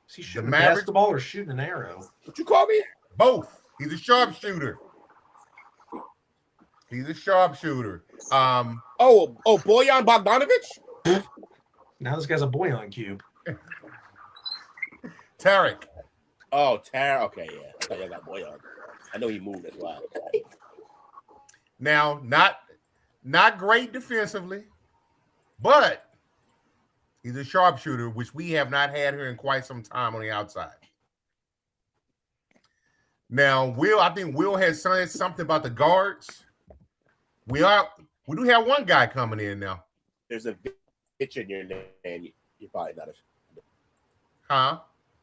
Is he shooting a Mavericks- basketball or shooting an arrow? What you call me? both. He's a sharpshooter. Oh, Bojan Bogdanovic? Now this guy's a boy on cube. Tarek. Oh, Tara. Okay, yeah. I thought you got Bojan. I know he moved as well. Now, not great defensively, but he's a sharpshooter, which we have not had here in quite some time on the outside. Now, I think Will has said something about the guards. We do have one guy coming in now. There's a bitch in your name. You're probably not a. Huh?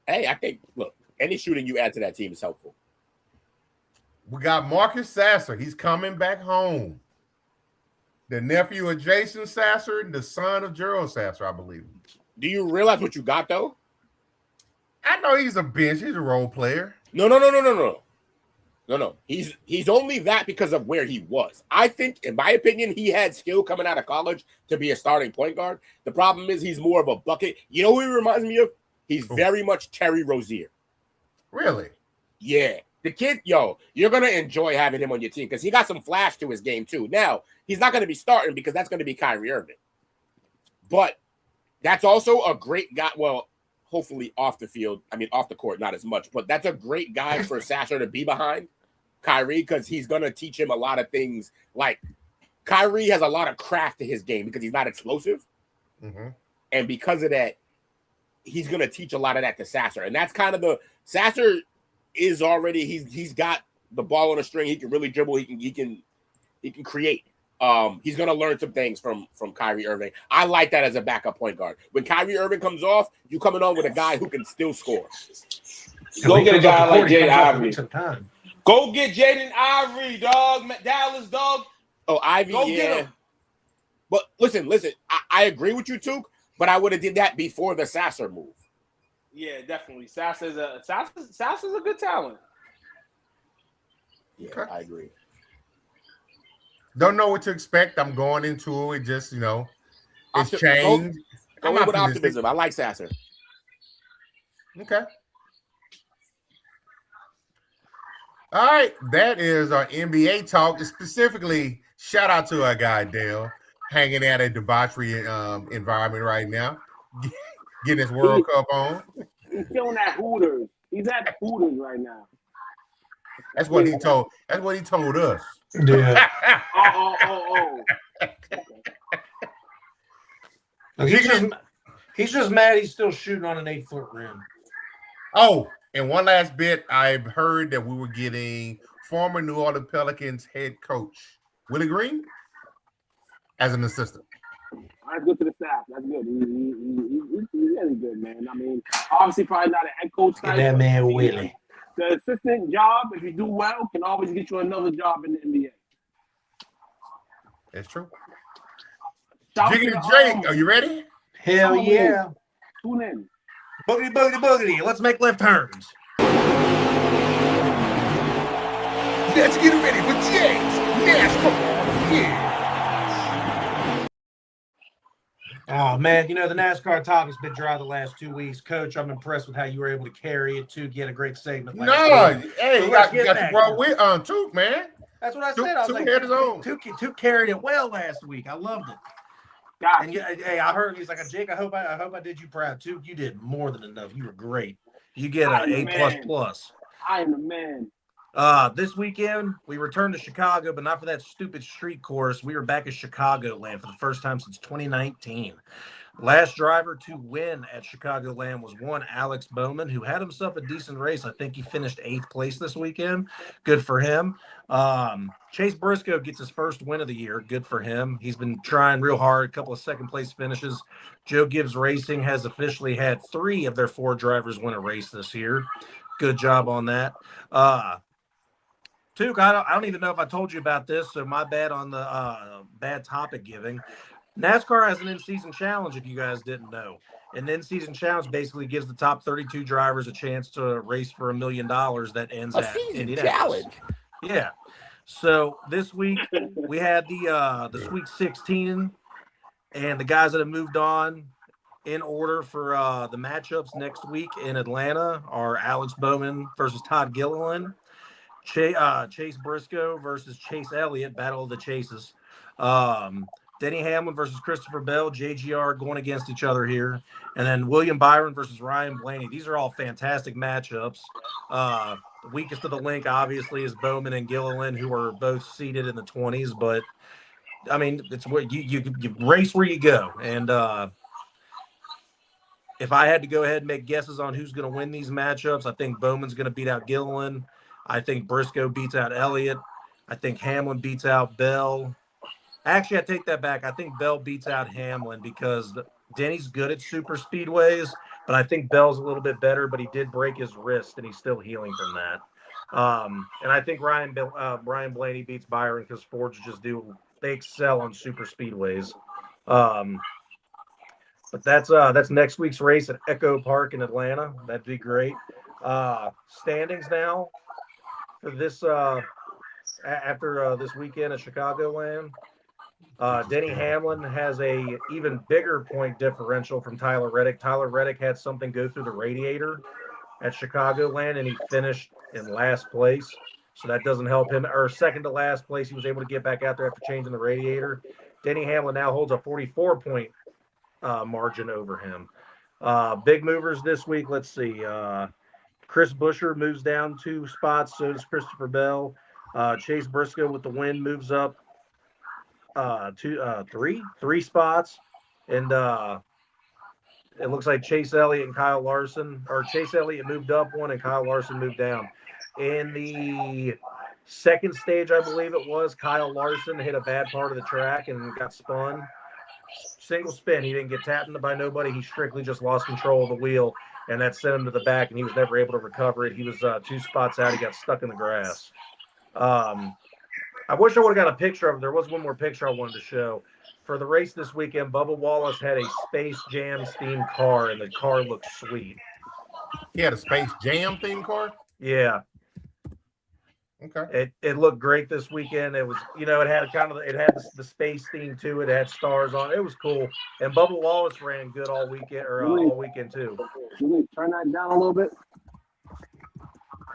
Hey, I think, look, any shooting you add to that team is helpful. We got Marcus Sasser. He's coming back home. The nephew of Jason Sasser, the son of Gerald Sasser, I believe. Do you realize what you got, though? I know he's a bench. He's a role player. No. He's only that because of where he was. I think, in my opinion, he had skill coming out of college to be a starting point guard. The problem is he's more of a bucket. You know who he reminds me of? He's very much Terry Rozier. Really? Yeah. The kid, you're going to enjoy having him on your team because he got some flash to his game, too. Now, he's not going to be starting because that's going to be Kyrie Irving. But that's also a great guy. Well, hopefully off the field. I mean, off the court, not as much. But that's a great guy for Sasser to be behind Kyrie because he's going to teach him a lot of things. Like, Kyrie has a lot of craft to his game because he's not explosive. Mm-hmm. And because of that, he's going to teach a lot of that to Sasser. And that's kind of Sasser is already, he's got the ball on a string. He can really dribble. He can create. He's going to learn some things from Kyrie Irving. I like that as a backup point guard. When Kyrie Irving comes off, you coming on with a guy who can still score. Go get a guy like Jaden Ivory. Time. Go get Jaden Ivory, dog. Dallas, dog. Oh, Ivy, Go yeah. get him. But listen. I agree with you, Took, but I would have did that before the Sasser move. Yeah, definitely. Sasser's a good talent. Yeah, Okay. I agree. Don't know what to expect. I'm going into it. Just, it's Opti- changed. Go I'm in with optimistic. optimism. I like Sasser. Okay. All right. That is our NBA talk. Specifically, shout out to our guy, Dale, hanging out at debauchery environment right now, getting his World Cup on. He's killing that Hooters. He's at Hooters right now. That's what he told us. Yeah. Oh. He's just mad he's still shooting on an 8-foot rim. Oh, and one last bit. I've heard that we were getting former New Orleans Pelicans head coach Willie Green as an assistant. That's good to the staff. That's good. He's really good, man. I mean, obviously probably not a head coach type. That man but Willie. The assistant job, if you do well, can always get you another job in the NBA. That's true. Shout Jiggy to Jake, are you ready? Hell yeah. Tune in. Boogity, boogity, boogity. Let's make left turns. Let's get ready for James NASCAR. Yeah. Oh, man, the NASCAR topic's been dry the last 2 weeks. Coach, I'm impressed with how you were able to carry it to get a great segment last week. Hey, So you let's got get you back brought to with Took, man. That's what I Took said. I was like, had his own. Took carried it well last week. I loved it. Got And hey, I heard he's like, Jake, I hope I did you proud. Took, you did more than enough. You were great. You get I'm an the A++. man. I am the man. This weekend, we returned to Chicago, but not for that stupid street course. We were back at Chicagoland for the first time since 2019. Last driver to win at Chicagoland was one Alex Bowman, who had himself a decent race. I think he finished 8th place this weekend. Good for him. Chase Briscoe gets his first win of the year. Good for him. He's been trying real hard. A couple of second-place finishes. Joe Gibbs Racing has officially had 3 of their 4 drivers win a race this year. Good job on that. Took, I don't even know if I told you about this, so my bad on the bad topic giving. NASCAR has an in-season challenge, if you guys didn't know. An in-season challenge basically gives the top 32 drivers a chance to race for $1 million that ends A at season Indianapolis. challenge. Yeah. So this week we had the Sweet 16, and the guys that have moved on in order for the matchups next week in Atlanta are Alex Bowman versus Todd Gilliland, Chase Briscoe versus Chase Elliott, Battle of the Chases. Denny Hamlin versus Christopher Bell, JGR going against each other here. And then William Byron versus Ryan Blaney. These are all fantastic matchups. The weakest of the link, obviously, is Bowman and Gilliland, who are both seated in the 20s. But, I mean, it's where you race where you go. And if I had to go ahead and make guesses on who's going to win these matchups, I think Bowman's going to beat out Gilliland. I think Briscoe beats out Elliott. I think Hamlin beats out Bell. Actually, I take that back. I think Bell beats out Hamlin because Denny's good at super speedways, but I think Bell's a little bit better, but he did break his wrist, and he's still healing from that. And I think Ryan Blaney beats Byron because Fords they excel on super speedways. But that's next week's race at Echo Park in Atlanta. That'd be great. Standings now for this after this weekend at Chicagoland. Denny Hamlin has a even bigger point differential from Tyler Reddick. Tyler Reddick had something go through the radiator at Chicagoland, and he finished in last place. So that doesn't help him. Or second to last place, he was able to get back out there after changing the radiator. Denny Hamlin now holds a 44-point margin over him. Big movers this week. Let's see. Chris Buescher moves down 2 spots. So does Christopher Bell. Chase Briscoe with the win moves up three spots, and it looks like Chase Elliott and Kyle Larson, or Chase Elliott moved up 1 and Kyle Larson moved down. In the second stage, I believe it was, Kyle Larson hit a bad part of the track and got spun. Single spin. He didn't get tapped by nobody. He strictly just lost control of the wheel, and that sent him to the back, and he was never able to recover it. He was 2 spots out. He got stuck in the grass. I wish I would have got a picture of it. There was one more picture I wanted to show. For the race this weekend, Bubba Wallace had a Space Jam themed car, and the car looked sweet. He had a Space Jam themed car? Yeah. Okay. It looked great this weekend. It was, it had the space theme to it. It had stars on it. It was cool. And Bubba Wallace ran good all weekend too. Can we turn that down a little bit?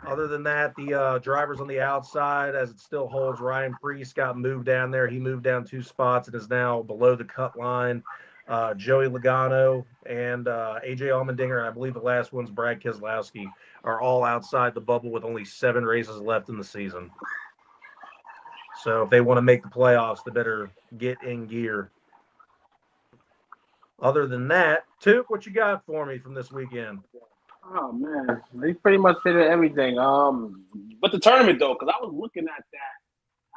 Other than that, the drivers on the outside, as it still holds, Ryan Priest got moved down there. He moved down 2 spots and is now below the cut line. Joey Logano and AJ Allmendinger, and I believe the last one's Brad Keselowski, are all outside the bubble with only 7 races left in the season. So if they want to make the playoffs, they better get in gear. Other than that, Took, what you got for me from this weekend? Oh man, they pretty much did everything. But the tournament though, because I was looking at that.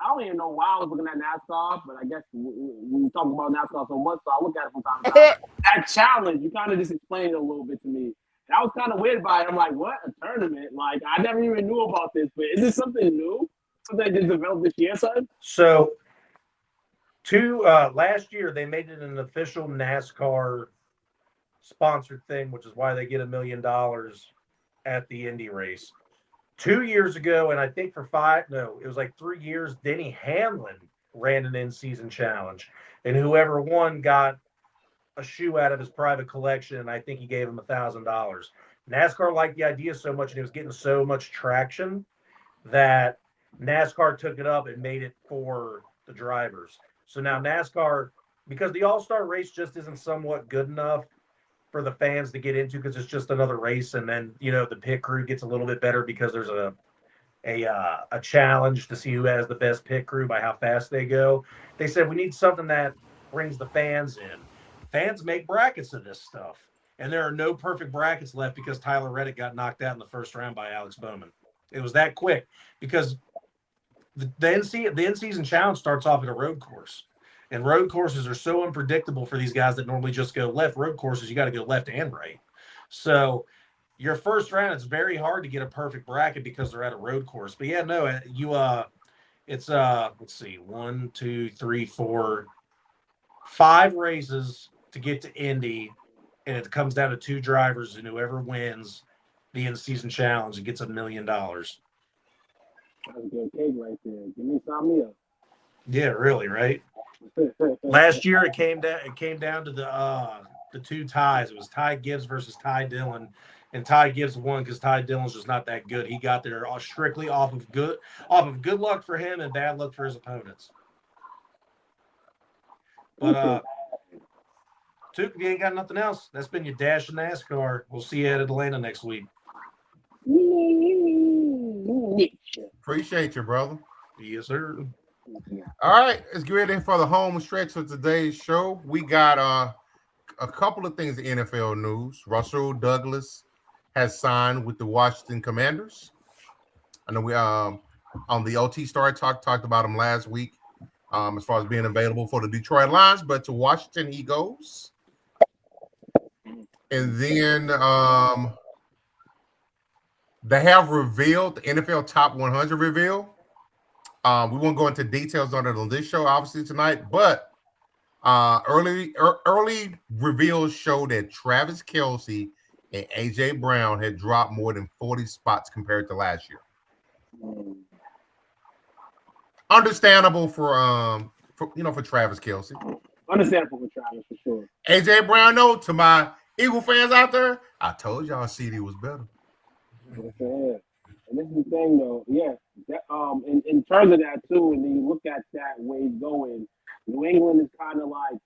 I don't even know why I was looking at NASCAR, but I guess we talk about NASCAR so much, so I look at it from time to time. That challenge, you kind of just explained it a little bit to me. And I was kind of weird by it. I'm like, what? A tournament? Like, I never even knew about this, but is this something new? Something that just developed this year, son? So, last year, they made it an official NASCAR sponsored thing, which is why they get $1 million at the Indy race. 2 years ago, and I think it was like 3 years, Denny Hamlin ran an in-season challenge, and whoever won got a shoe out of his private collection, and I think he gave him $1,000. NASCAR liked the idea so much, and it was getting so much traction that NASCAR took it up and made it for the drivers. So now NASCAR, because the All-Star race just isn't somewhat good enough for the fans to get into, because it's just another race, and then the pit crew gets a little bit better because there's a challenge to see who has the best pit crew by how fast they go. They said we need something that brings the fans in. Fans make brackets of this stuff, and there are no perfect brackets left because Tyler Reddick got knocked out in the first round by Alex Bowman. It was that quick because the in-season challenge starts off at a road course. And road courses are so unpredictable for these guys that normally just go left. Road courses, you got to go left and right. So your first round, it's very hard to get a perfect bracket because they're at a road course. But yeah, no, it's let's see, 1, 2, 3, 4, 5 races to get to Indy, and it comes down to 2 drivers, and whoever wins the in-season challenge gets $1 million. That's a good cake right there. Give me some meal. Yeah, really, right? Last year it came down to the 2 ties. It was Ty Gibbs versus Ty Dillon, and Ty Gibbs won because Ty Dillon's just not that good. He got there strictly off of good luck for him and bad luck for his opponents. But Tuke, if you ain't got nothing else, that's been your dash in NASCAR. We'll see you at Atlanta next week. Appreciate you, brother. Yes, sir. All right, let's get ready for the home stretch of today's show. We got a couple of things in NFL news. Russell Douglas has signed with the Washington Commanders. I know we on the OT Star talked about him last week as far as being available for the Detroit Lions, but to Washington he goes. And then they have revealed the NFL Top 100 reveal. We won't go into details on it on this show, obviously, tonight, but early reveals show that Travis Kelce and A.J. Brown had dropped more than 40 spots compared to last year. Understandable for Travis Kelce. Understandable for Travis, for sure. A.J. Brown, though, to my Eagle fans out there, I told y'all CD was better. And this is the thing, though. Yeah, that, in terms of that too, and then you look at that way he's going. New England is kind of like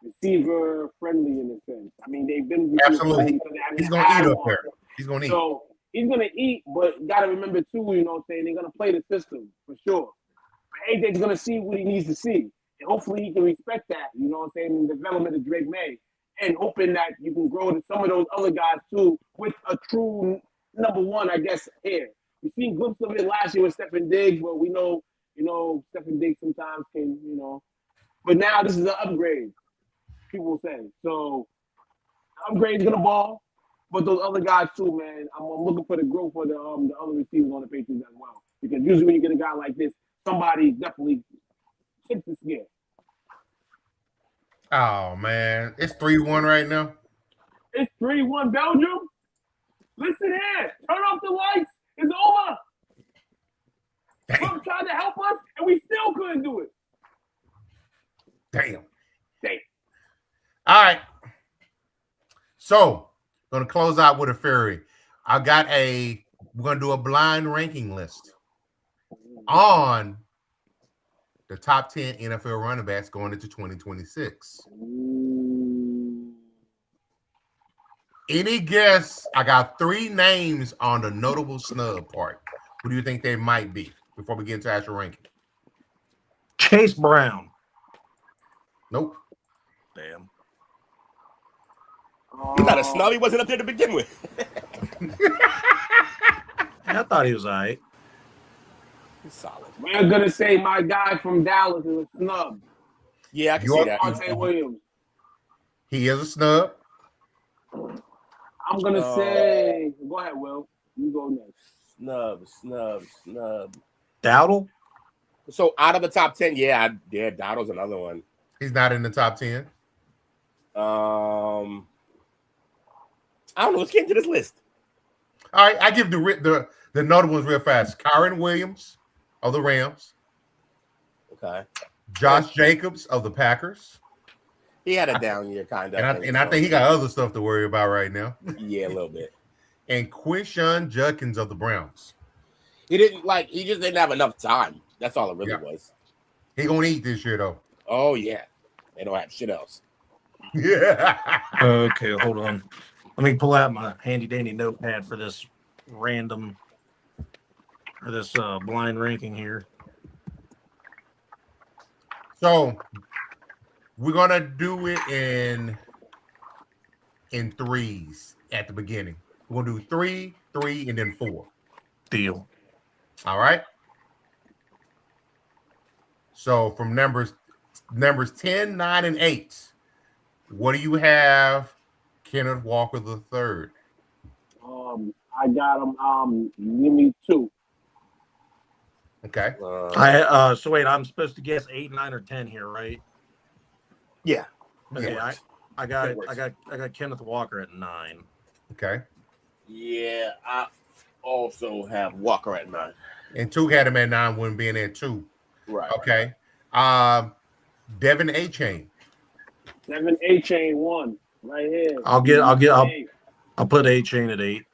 receiver friendly in a sense. I mean, they've been absolutely. He's gonna eat up there. He's gonna eat. So he's gonna eat, but you gotta remember too. You know, what I'm saying they're gonna play the system for sure. But AJ's gonna see what he needs to see, and hopefully he can respect that. You know, what I'm saying the development of Drake May, and hoping that you can grow to some of those other guys too with a true number one, I guess, here. We've seen glimpses of it last year with Stephen Diggs, but we know, Stephen Diggs sometimes can, but now this is an upgrade, people say. So, upgrade's gonna ball, but those other guys too, man, I'm looking for the growth for the other receivers on the Patriots as well. Because usually when you get a guy like this, somebody definitely tips the scale. Oh, man. It's 3-1 right now. It's 3-1 Belgium. Listen here. Turn off the lights. It's over. Trump tried to help us, and we still couldn't do it. Damn. All right. So, going to close out with a fairy. We're going to do a blind ranking list on the top 10 NFL running backs going into 2026. Any guess? I got 3 names on the notable snub part. Who do you think they might be before we get into actual ranking? Chase Brown. Nope. Damn. You got a snub. He wasn't up there to begin with. I thought he was all right. He's solid. We're going to say my guy from Dallas is a snub. Yeah, I can see that. Devontae Williams. He is a snub. I'm going to say, go ahead, Will. You go next. Snub. Dowdle? So out of the top 10, Dowdle's another one. He's not in the top 10. I don't know. Let's get into this list. All right, I give the notable ones real fast. Kyron Williams of the Rams. Okay. Josh Jacobs of the Packers. He had a down year, kind of. And I think he got other stuff to worry about right now. Yeah, a little bit. And Quinshon Judkins of the Browns. He just didn't have enough time. That's all it really was. He gonna eat this year though. Oh yeah. They don't have shit else. Yeah. Okay, hold on. Let me pull out my handy dandy notepad for this blind ranking here. So we're gonna do it in threes at the beginning. We're gonna do 3, 3, and then 4. Deal. All right. So from numbers 10, 9, and 8, what do you have? Kenneth Walker III. I got him. Give me 2. Okay. So wait, I'm supposed to guess 8, 9, or 10 here, right? Yeah. Okay, Yeah. I got Kenneth Walker at 9. Okay. Yeah, I also have Walker at 9. And 2 had him at 9, wouldn't being at 2. Right. Okay. Devin A. Chain. 7 A chain 1 right here. I'll put A-Chain at 8.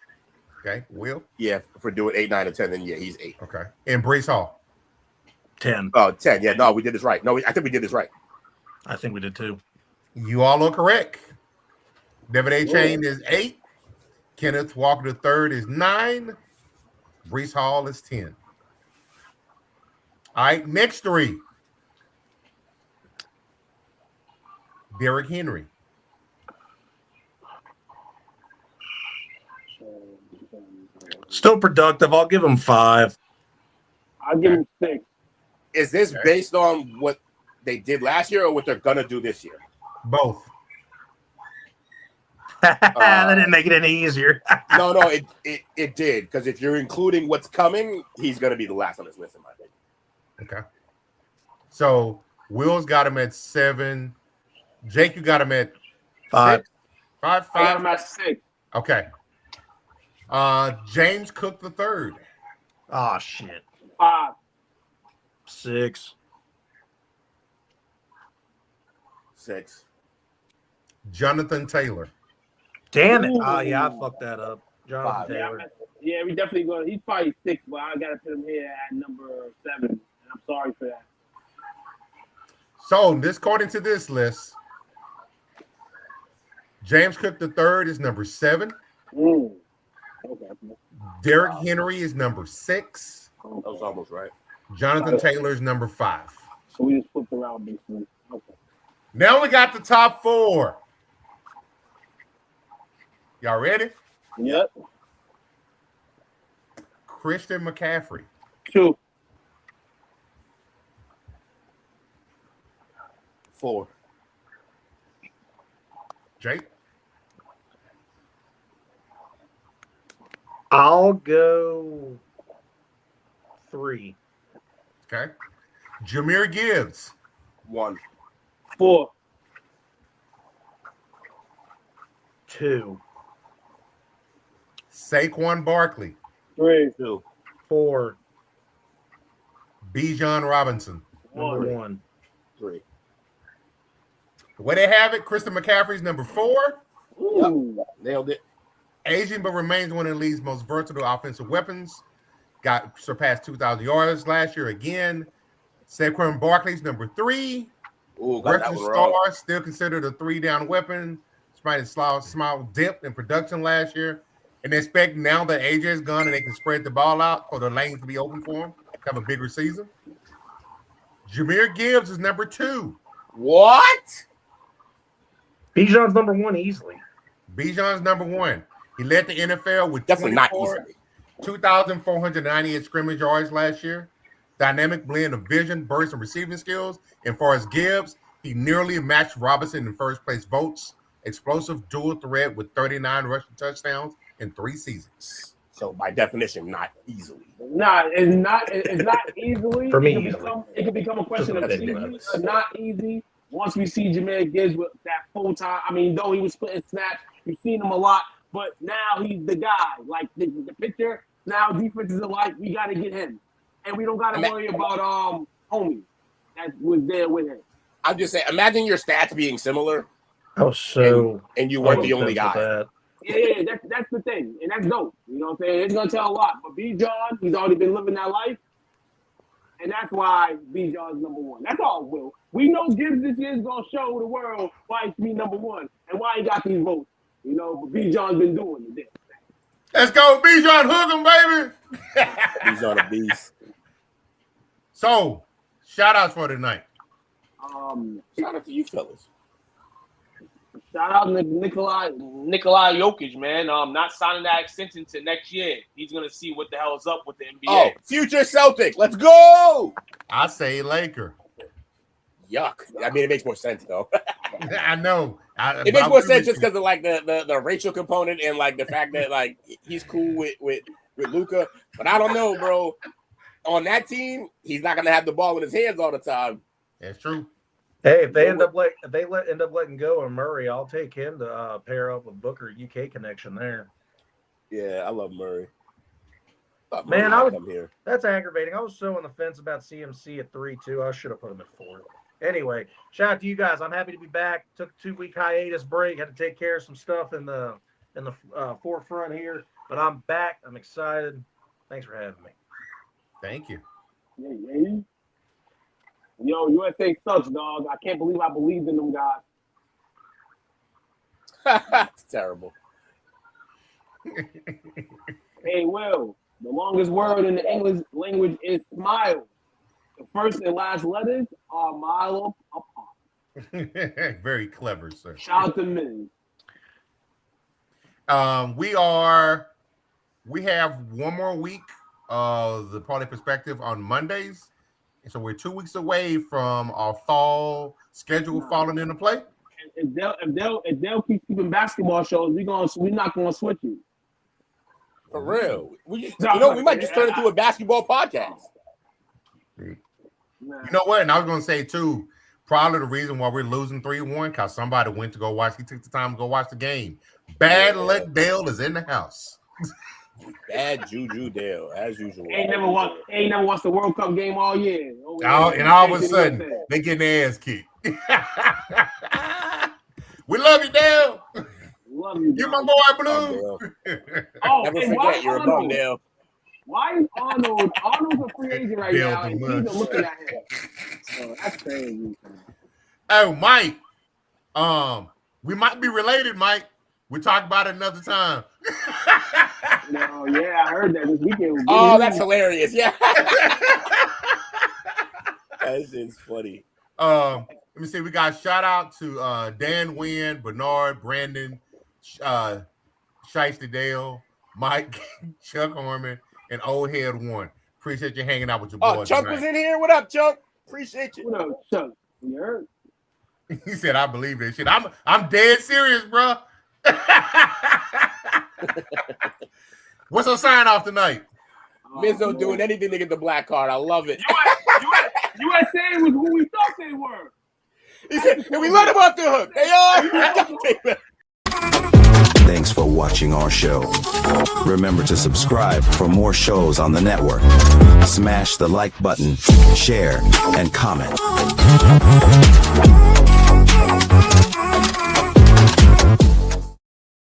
Okay. Will. Yeah, if we're doing 8, 9, and 10, then yeah, he's 8. Okay. And Brees Hall. 10. Oh, 10. Yeah, no, we did this right. No, I think we did this right. I think we did too. You all are correct. Devin A. Chain is 8. Kenneth Walker III is 9. Brees Hall is 10. All right, next 3. Derrick Henry. Still productive. I'll give him 5. I'll give him 6. Is this based on what they did last year or what they're gonna do this year? Both. That didn't make it any easier. No, it did, because if you're including what's coming, he's gonna be the last on this list in my opinion. Okay. So Will's got him at 7. Jake, you got him at 5. 6? 5. I got him at 6. Okay. James Cook III. Oh shit. 5. 6. 6. Jonathan Taylor. Damn it. Ooh. Oh yeah, I fucked that up. Jonathan 5. Taylor. Yeah, we definitely going. He's probably 6, but I got to put him here at number 7. And I'm sorry for that. So, according to this list, James Cook III is number 7. Okay. Derrick Henry is number 6. That was almost right. Jonathan Taylor is number 5. So we just flipped around basically. Okay. Now we got the top 4. Y'all ready? Yep. Christian McCaffrey. 2. 4. Jake. I'll go 3. Okay. Jahmyr Gibbs. 1. 4. 2. Saquon Barkley. 3. 2. 4. Bijan Robinson. Number 1. 3. The way they have it, Christian McCaffrey's number 4. Ooh. Yep. Nailed it. Aging but remains one of the league's most versatile offensive weapons. Got surpassed 2,000 yards last year again. Saquon Barkley's number 3. Ooh, got that Rushing one wrong. star, still considered a 3-down weapon. Despite a small dip in production last year. And they expect now that AJ is gone and they can spread the ball out for the lanes to be open for him, have a bigger season. Jahmyr Gibbs is number 2. What? Bijan's number 1 easily. Bijan's number 1. He led the NFL with Definitely not 24, easily. 2,498 scrimmage yards last year. Dynamic blend of vision, burst, and receiving skills. And for as Gibbs, he nearly matched Robinson in first place votes. Explosive dual threat with 39 rushing touchdowns in 3 seasons. So by definition, not easily. Nah, it's not. It's not easily. For me, it can become a question of Just easy ridiculous. or not easy. Once we see Jahmyr Gibbs with that full time, I mean, though he was splitting snaps, we've seen him a lot, but now he's the guy. Like the picture now, defenses are like, we got to get him, and we don't got to worry about homie that was there with him. I'm just saying, imagine your stats being similar. Oh, so and you weren't the only guy. Yeah, that's the thing, and that's dope. You know what I'm saying? It's gonna tell a lot. But Bijan, he's already been living that life, and that's why Bijan's number 1. That's all. Will we know Gibbs this year is gonna show the world why he should be number 1 and why he got these votes? You know, but Bijan's been doing it. Let's go, Bijan, hook him, baby. He's on a beast. So, shout outs for tonight. Shout out to you fellas. Shout out to Nikolai. Nikolai Jokic, man, not signing that extension to next year. He's gonna see what the hell is up with the NBA. Oh, future Celtic. Let's go. I say Laker. Yuck. I mean, it makes more sense though. I know. It makes more sense just because of like the racial component and like the fact that like he's cool with Luka. But I don't know, bro. On that team, he's not gonna have the ball in his hands all the time. That's true. Hey, if they end up letting go of Murray, I'll take him to pair up with Booker. UK connection there. Yeah, I love Murray. Man, that's aggravating. I was so on the fence about CMC at 3-2. I should have put him at 4. Anyway, shout out to you guys. I'm happy to be back. Took a 2-week hiatus break. Had to take care of some stuff in the forefront here, but I'm back. I'm excited. Thanks for having me. Thank you. Yeah. Yo, USA sucks, dog. I can't believe I believed in them guys. It's terrible. Hey, Will, the longest word in the English language is smile. The first and last letters are mile apart. Very clever, sir. Shout out to Miz. We have one more week of the Parlay Perspective on Mondays. And so we're 2 weeks away from our fall schedule falling into play. If they'll keep keeping basketball shows, we're not gonna switch it. For real. We might just turn it into a basketball podcast. You know what? And I was gonna say too, probably the reason why we're losing 3-1, because somebody went to go watch. He took the time to go watch the game. Bad luck Dale is in the house. Bad juju Dale, as usual. Ain't never watched the World Cup game all year. And all of a sudden, they getting their ass kicked. We love you, Dale. Love you, you my boy, Blue. Never forget, you're a bum, Dale. Why is Arnold? Arnold's a free agent right now, and he's looking at him. Oh, that's crazy. Oh, Mike. We might be related, Mike. We'll talk about it another time. No, yeah, I heard that this weekend. Oh, that's hilarious. Yeah. That is funny. Let me see. We got shout out to Dan Wynn, Bernard, Brandon, Shiesty Dale, Mike, Chuck Harmon, and Old Head One. Appreciate you hanging out with your boys. Oh, Chuck was in here. What up, Chuck? Appreciate you. What up, Chuck? You heard? He said, "I believe this shit." I'm dead serious, bro. What's our sign off tonight? Mizzo doing anything to get the black card. I love it. USA was who we thought they were. He said, and we let them off the hook. They are. Thanks for watching our show. Remember to subscribe for more shows on the network. Smash the like button, share, and comment.